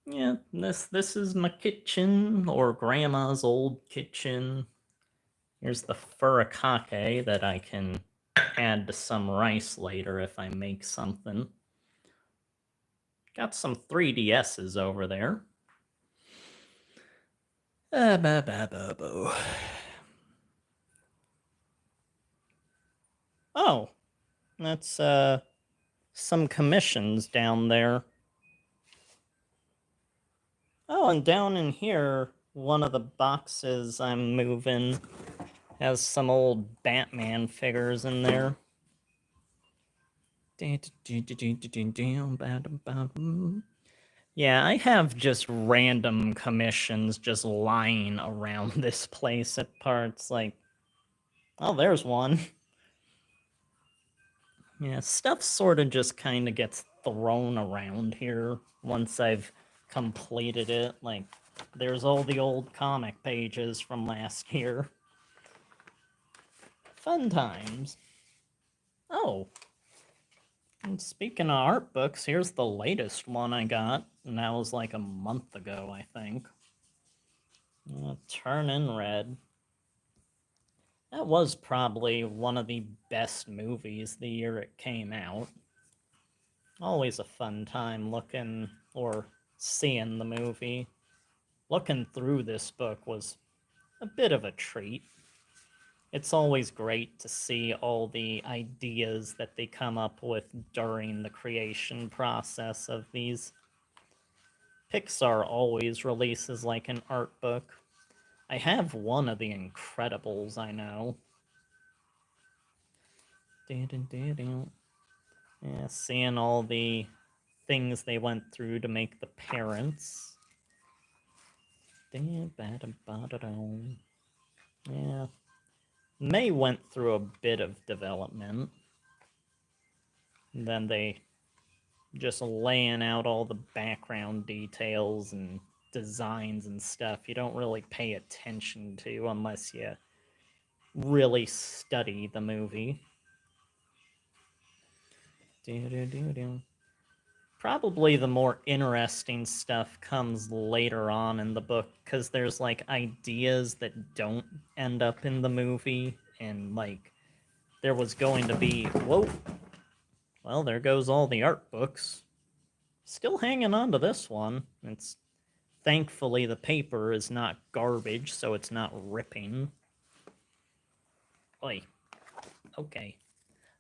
Yeah, this is my kitchen, or Grandma's old kitchen. Here's the furikake that I can add to some rice later if I make something. Got some 3DSs over there. Oh, that's some commissions down there. Oh, and down in here, one of the boxes I'm moving has some old Batman figures in there. Yeah, I have just random commissions just lying around this place at parts, like, oh, there's one. Yeah, stuff sort of just kind of gets thrown around here once I've completed it. Like, there's all the old comic pages from last year. Fun times. Oh. And speaking of art books, here's the latest one I got, and that was like a month ago, I think. Turning Red. That was probably one of the best movies the year it came out. Always a fun time looking or seeing the movie. Looking through this book was a bit of a treat. It's always great to see all the ideas that they come up with during the creation process of these. Pixar always releases like an art book. I have one of the Incredibles, I know. Yeah, seeing all the things they went through to make the parents. Yeah. May went through a bit of development. And then they just laying out all the background details and designs and stuff you don't really pay attention to unless you really study the movie. Probably the more interesting stuff comes later on in the book, because there's, like, ideas that don't end up in the movie, and, like, there was going to be... Whoa! Well, there goes all the art books. Still hanging on to this one. It's... Thankfully, the paper is not garbage, so it's not ripping. Oi. Okay.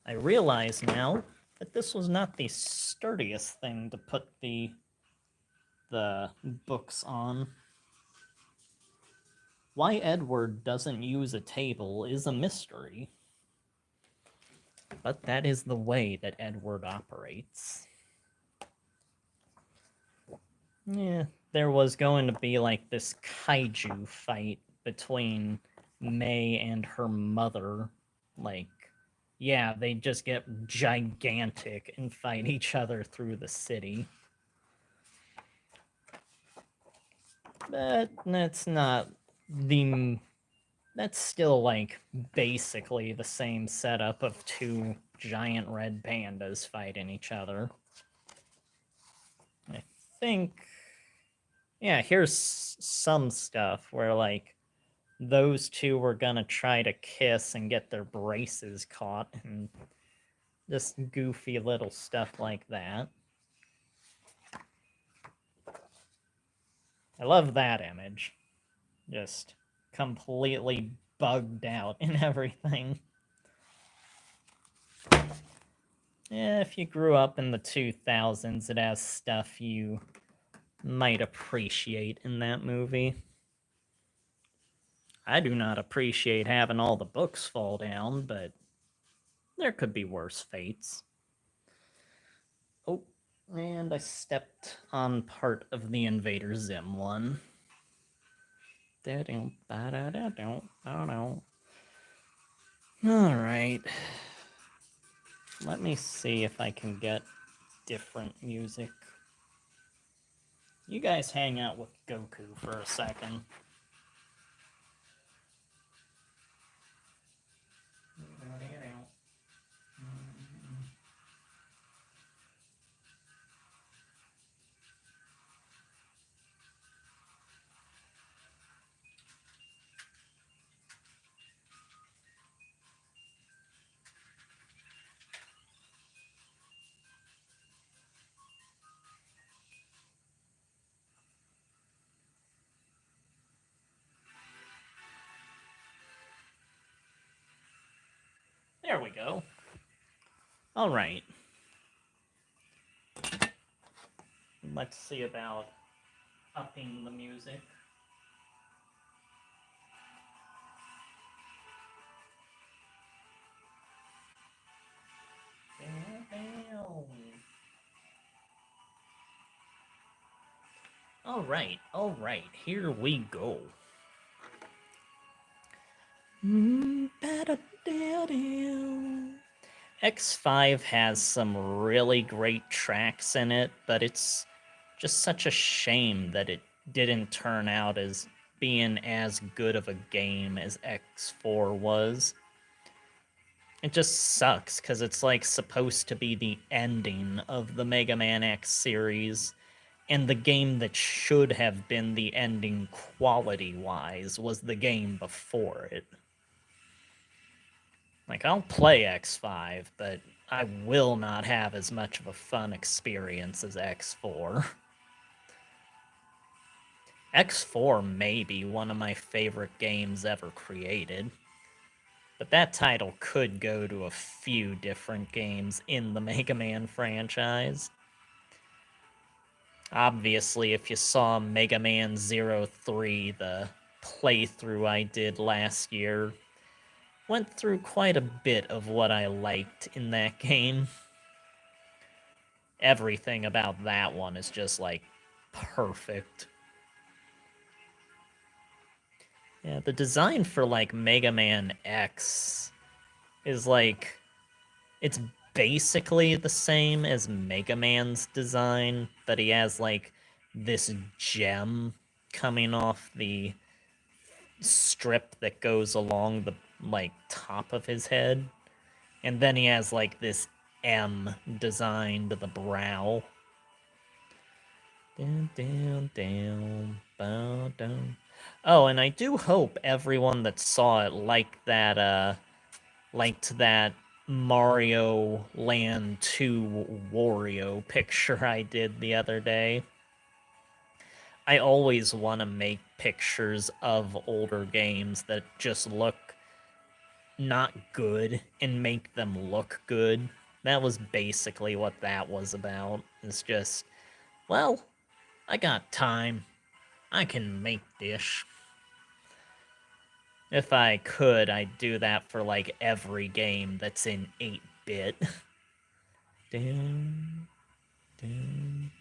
I realize now that this was not the sturdiest thing to put the books on. Why Edward doesn't use a table is a mystery. But that is the way that Edward operates. Yeah, there was going to be like this kaiju fight between May and her mother. Like, yeah, they just get gigantic and fight each other through the city. But that's not the... That's still, like, basically the same setup of two giant red pandas fighting each other. I think... Yeah, here's some stuff where, like, those two were gonna try to kiss and get their braces caught, and just goofy little stuff like that. I love that image. Just completely bugged out and everything. Yeah, if you grew up in the 2000s, it has stuff you might appreciate in that movie. I do not appreciate having all the books fall down, but there could be worse fates. Oh, and I stepped on part of the Invader Zim one. Alright. Let me see if I can get different music. You guys hang out with Goku for a second. There we go. All right. Let's see about upping the music. All right, here we go. X5 has some really great tracks in it, but it's just such a shame that it didn't turn out as being as good of a game as X4 was. It just sucks, because it's like supposed to be the ending of the Mega Man X series, and the game that should have been the ending quality-wise was the game before it. Like, I'll play X5, but I will not have as much of a fun experience as X4. X4 may be one of my favorite games ever created, but that title could go to a few different games in the Mega Man franchise. Obviously, if you saw Mega Man 03, the playthrough I did last year, went through quite a bit of what I liked in that game. Everything about that one is just, like, perfect. Yeah, the design for, like, Mega Man X is, like, it's basically the same as Mega Man's design, but he has, like, this gem coming off the strip that goes along the, like, top of his head. And then he has, like, this M designed to the brow. Down, down, down, bow, down. Oh, and I do hope everyone that saw it liked that Mario Land 2 Wario picture I did the other day. I always want to make pictures of older games that just look not good and make them look good. That was basically what that was about. It's just, well, I got time. I can make dish. If I could, I'd do that for, like, every game that's in bit. Dun, dun.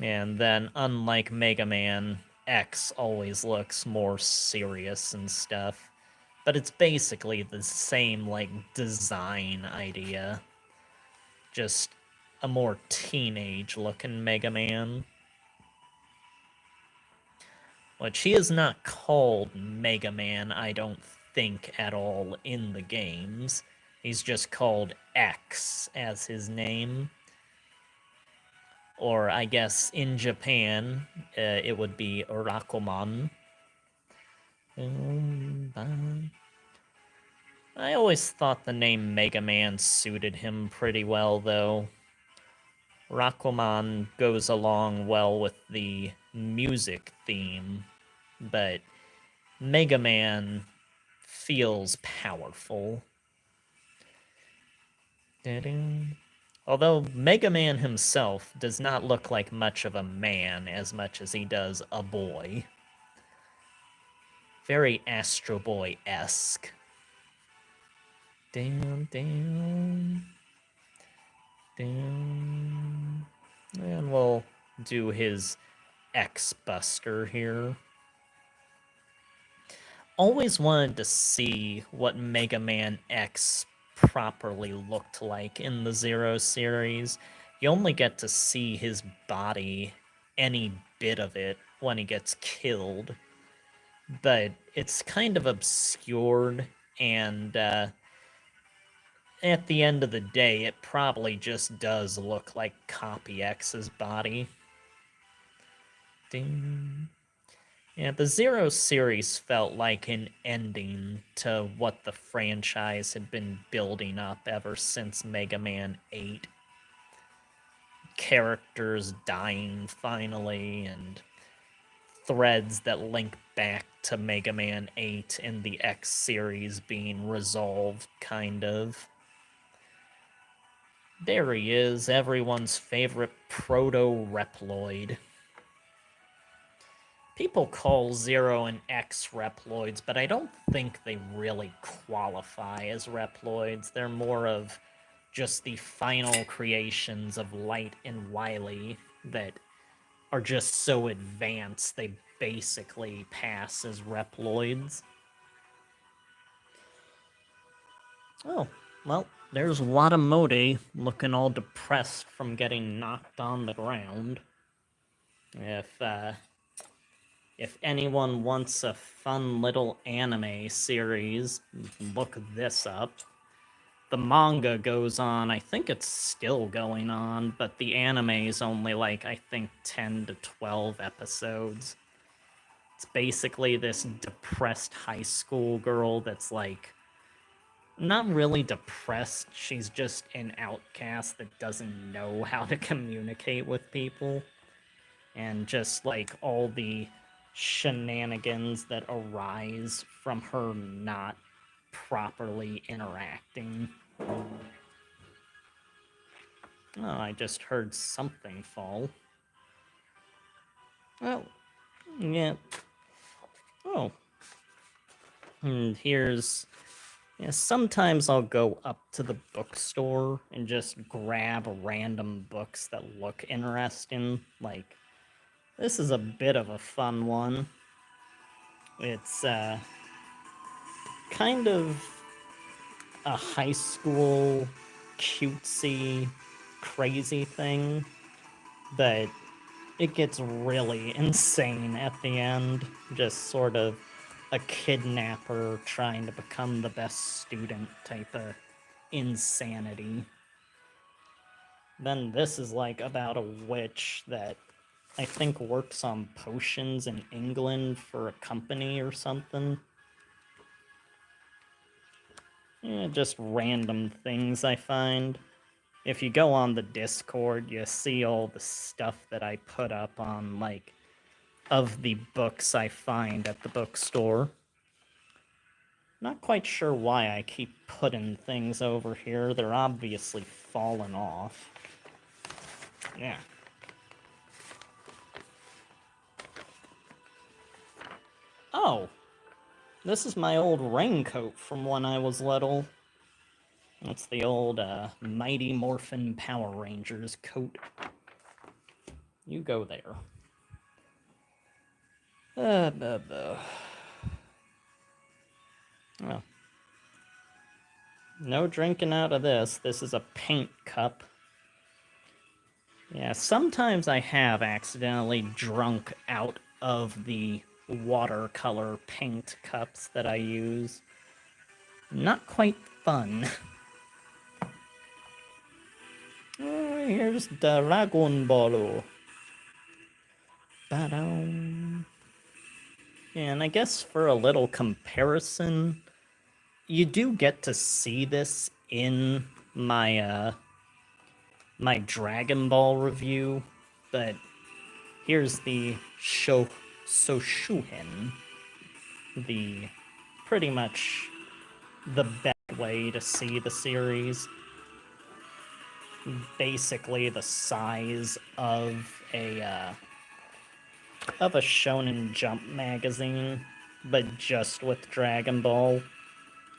And then, unlike Mega Man, X always looks more serious and stuff. But it's basically the same, like, design idea. Just a more teenage-looking Mega Man. Which he is not called Mega Man, I don't think, at all in the games. He's just called X as his name. Or I guess in Japan, it would be Rakuman. I always thought the name Mega Man suited him pretty well, though. Rakuman goes along well with the music theme, but Mega Man feels powerful. Although Mega Man himself does not look like much of a man as much as he does a boy. Very Astro Boy-esque. Down, down. Down. And we'll do his X-Buster here. Always wanted to see what Mega Man X properly looked like in the Zero series. You only get to see his body, any bit of it, when he gets killed. But it's kind of obscured, and at the end of the day, it probably just does look like Copy X's body. Ding. Yeah, the Zero series felt like an ending to what the franchise had been building up ever since Mega Man 8. Characters dying finally, and threads that link back to Mega Man 8 and the X series being resolved, kind of. There he is, everyone's favorite proto-Reploid. People call Zero and X Reploids, but I don't think they really qualify as Reploids. They're more of just the final creations of Light and Wily that are just so advanced they basically pass as Reploids. Oh, well, there's Watamode looking all depressed from getting knocked on the ground. If anyone wants a fun little anime series, look this up. The manga goes on, I think it's still going on, but the anime is only like, I think, 10 to 12 episodes. It's basically this depressed high school girl that's like, not really depressed, she's just an outcast that doesn't know how to communicate with people. And just like all the shenanigans that arise from her not properly interacting. Oh, I just heard something fall. Oh, yeah. Oh. And here's... Yeah, sometimes I'll go up to the bookstore and just grab random books that look interesting. Like, this is a bit of a fun one. It's, kind of a high school cutesy crazy thing, but it gets really insane at the end. Just sort of a kidnapper trying to become the best student type of insanity. Then this is like about a witch that I think works on potions in England for a company or something. Yeah, just random things I find. If you go on the Discord, you see all the stuff that I put up on, like, of the books I find at the bookstore. Not quite sure why I keep putting things over here. They're obviously falling off. Yeah. Oh! This is my old raincoat from when I was little. That's the old Mighty Morphin Power Rangers coat. You go there. Well, no drinking out of this. This is a paint cup. Yeah, sometimes I have accidentally drunk out of the watercolor paint cups that I use. Not quite fun. Oh, here's Dragon Ball. Ba-dum. And I guess for a little comparison, you do get to see this in my my Dragon Ball review, but here's the Soshuhen, the pretty much the best way to see the series. Basically the size of a Shonen Jump magazine, but just with Dragon Ball,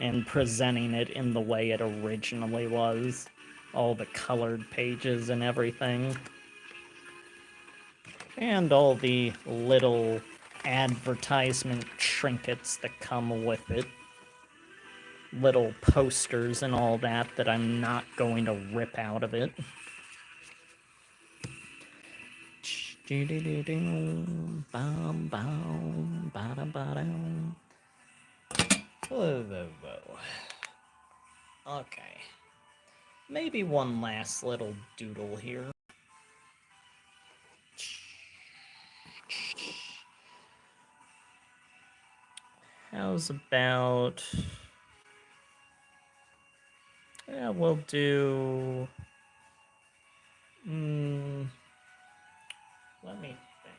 and presenting it in the way it originally was. All the colored pages and everything. And all the little advertisement trinkets that come with it. Little posters and all that that I'm not going to rip out of it. Okay. Maybe one last little doodle here. How's about... Yeah, we'll do... Let me think.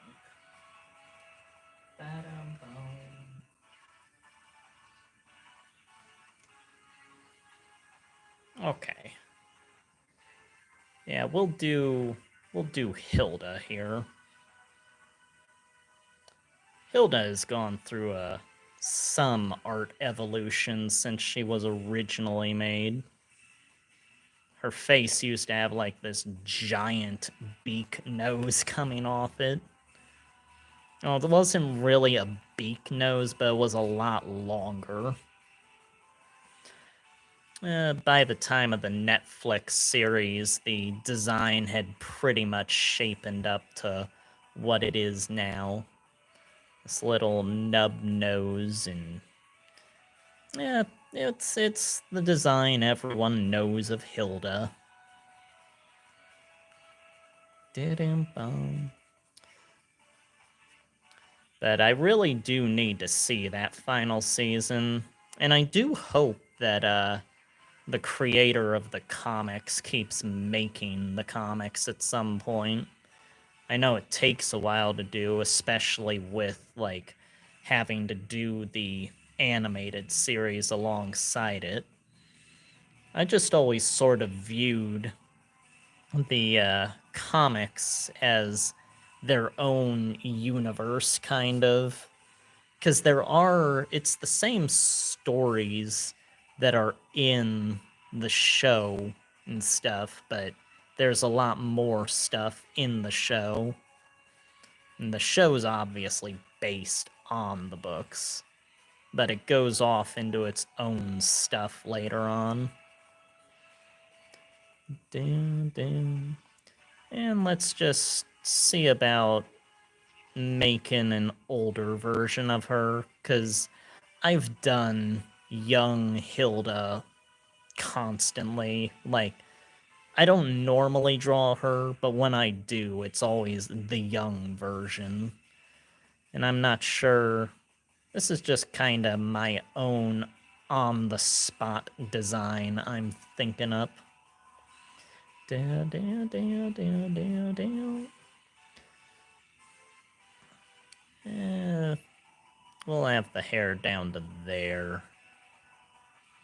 Okay. Yeah, we'll do Hilda here. Hilda has gone through some art evolution since she was originally made. Her face used to have like this giant beak nose coming off it. Oh, it wasn't really a beak nose, but it was a lot longer. By the time of the Netflix series, the design had pretty much shapened up to what it is now. This little nub nose, and yeah, it's the design everyone knows of Hilda. But I really do need to see that final season, and I do hope that the creator of the comics keeps making the comics at some point. I know it takes a while to do, especially with, like, having to do the animated series alongside it. I just always sort of viewed the comics as their own universe, kind of. Because it's the same stories that are in the show and stuff, but there's a lot more stuff in the show. And the show's obviously based on the books, but it goes off into its own stuff later on. And let's just see about making an older version of her, because I've done young Hilda constantly. Like, I don't normally draw her, but when I do, it's always the young version. And I'm not sure... This is just kind of my own on-the-spot design I'm thinking up. We'll have the hair down to there.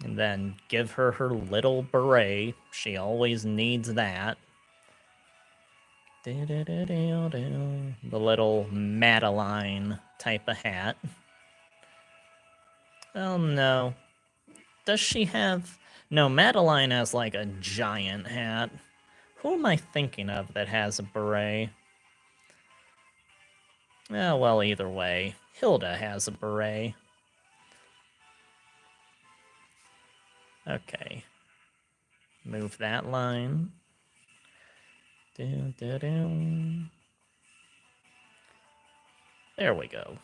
And then give her her little beret. She always needs that. The little Madeline type of hat. Oh no. Does she have... No, Madeline has like a giant hat. Who am I thinking of that has a beret? Well, either way. Hilda has a beret. Okay. Move that line. There we go.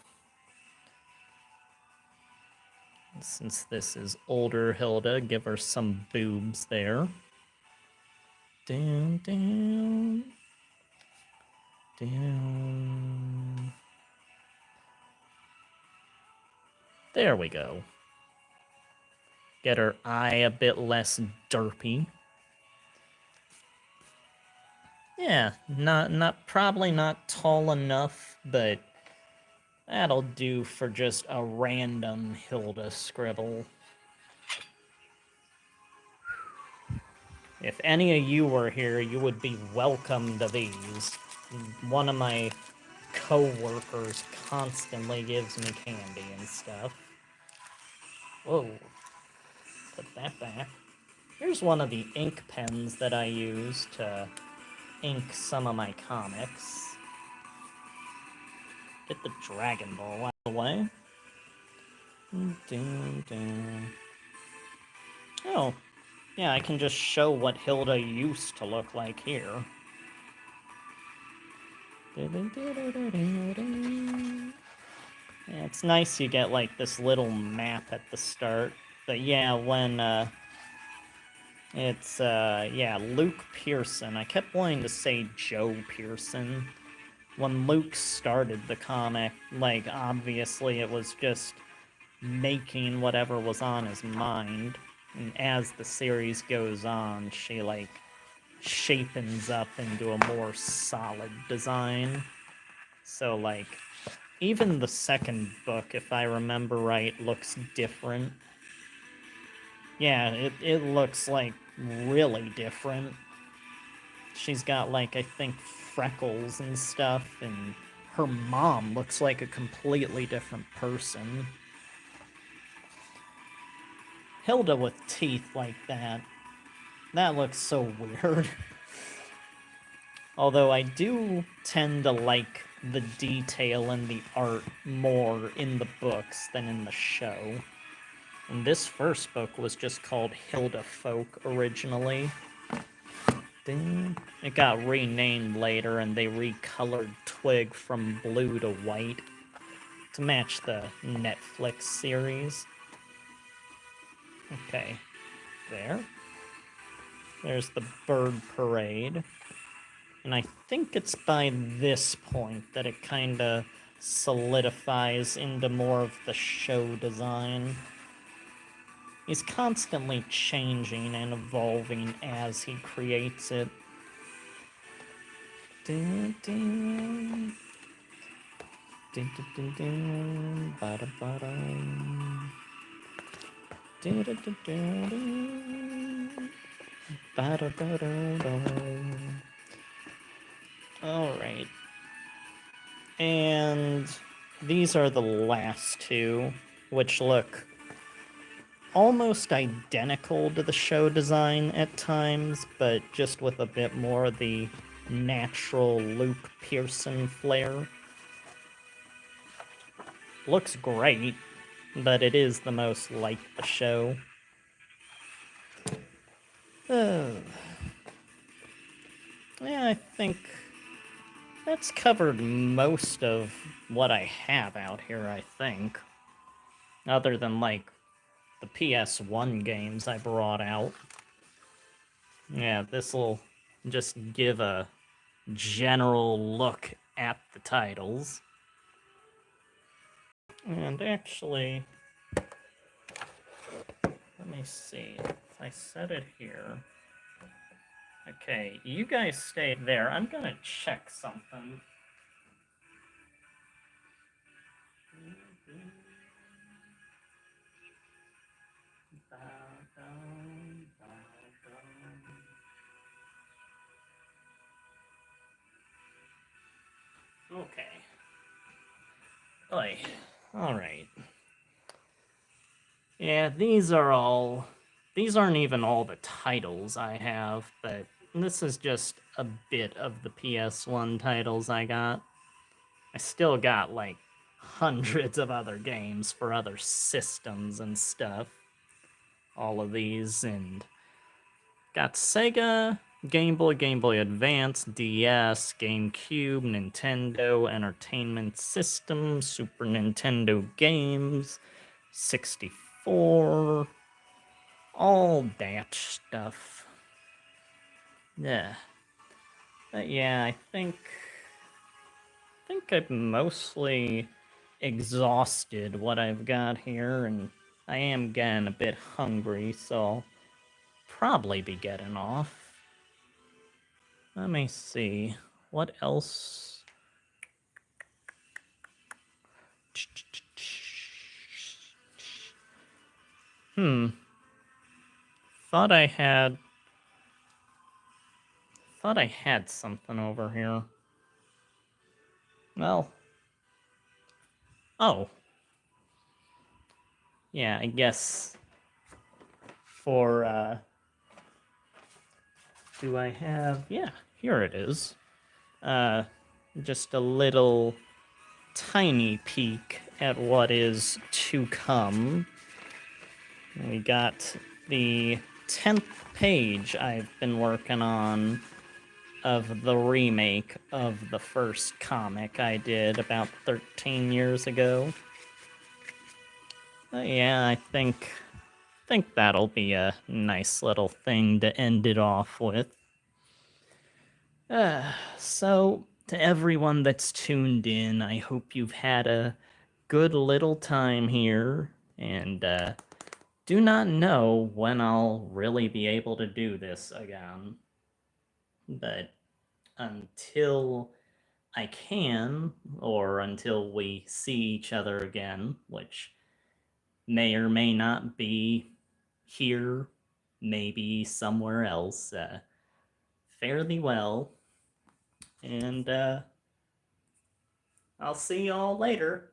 Since this is older Hilda, give her some boobs there. Down, down. Down. There we go. Get her eye a bit less derpy. Yeah, probably not tall enough, but that'll do for just a random Hilda scribble. If any of you were here, you would be welcome to these. One of my co-workers constantly gives me candy and stuff. Whoa. Put that back. Here's one of the ink pens that I use to ink some of my comics. Get the Dragon Ball out of the way. Oh, yeah, I can just show what Hilda used to look like here. Yeah, it's nice you get, like, this little map at the start. But yeah, when, it's, yeah, Luke Pearson. I kept wanting to say Joe Pearson. When Luke started the comic, like, obviously it was just making whatever was on his mind. And as the series goes on, she, like, shapens up into a more solid design. So, like, even the second book, if I remember right, looks different. Yeah, it looks, like, really different. She's got, like, I think freckles and stuff, and her mom looks like a completely different person. Hilda with teeth like that looks so weird. Although I do tend to like the detail and the art more in the books than in the show. And this first book was just called Hilda Folk originally. It got renamed later, and they recolored Twig from blue to white to match the Netflix series. Okay, there's the bird parade. And I think it's by this point that it kind of solidifies into more of the show design. He's constantly changing and evolving as he creates it. Alright. And these are the last two, which look almost identical to the show design at times, but just with a bit more of the natural Luke Pearson flair. Looks great, but it is the most like the show. Yeah, I think that's covered most of what I have out here, I think. Other than, like, the PS1 games I brought out. Yeah, this'll just give a general look at the titles. And actually, let me see. If I set it here... Okay, you guys stay there. I'm gonna check something. Okay. Alright. Yeah, these are all these aren't even all the titles I have, but this is just a bit of the PS1 titles I got. I still got like hundreds of other games for other systems and stuff. All of these, and got Sega, Game Boy, Game Boy Advance, DS, GameCube, Nintendo Entertainment System, Super Nintendo games, 64, all that stuff. Yeah. But yeah, I think I've mostly exhausted what I've got here, and I am getting a bit hungry, so I'll probably be getting off. Let me see. What else? Thought I had something over here. Well. Oh. Yeah, I guess for do I have, yeah, here it is. Just a little tiny peek at what is to come. We got the 10th page I've been working on of the remake of the first comic I did about 13 years ago. Yeah, I think that'll be a nice little thing to end it off with. So, to everyone that's tuned in, I hope you've had a good little time here, and do not know when I'll really be able to do this again. But until I can, or until we see each other again, which may or may not be here, maybe somewhere else, fare thee well, and I'll see y'all later.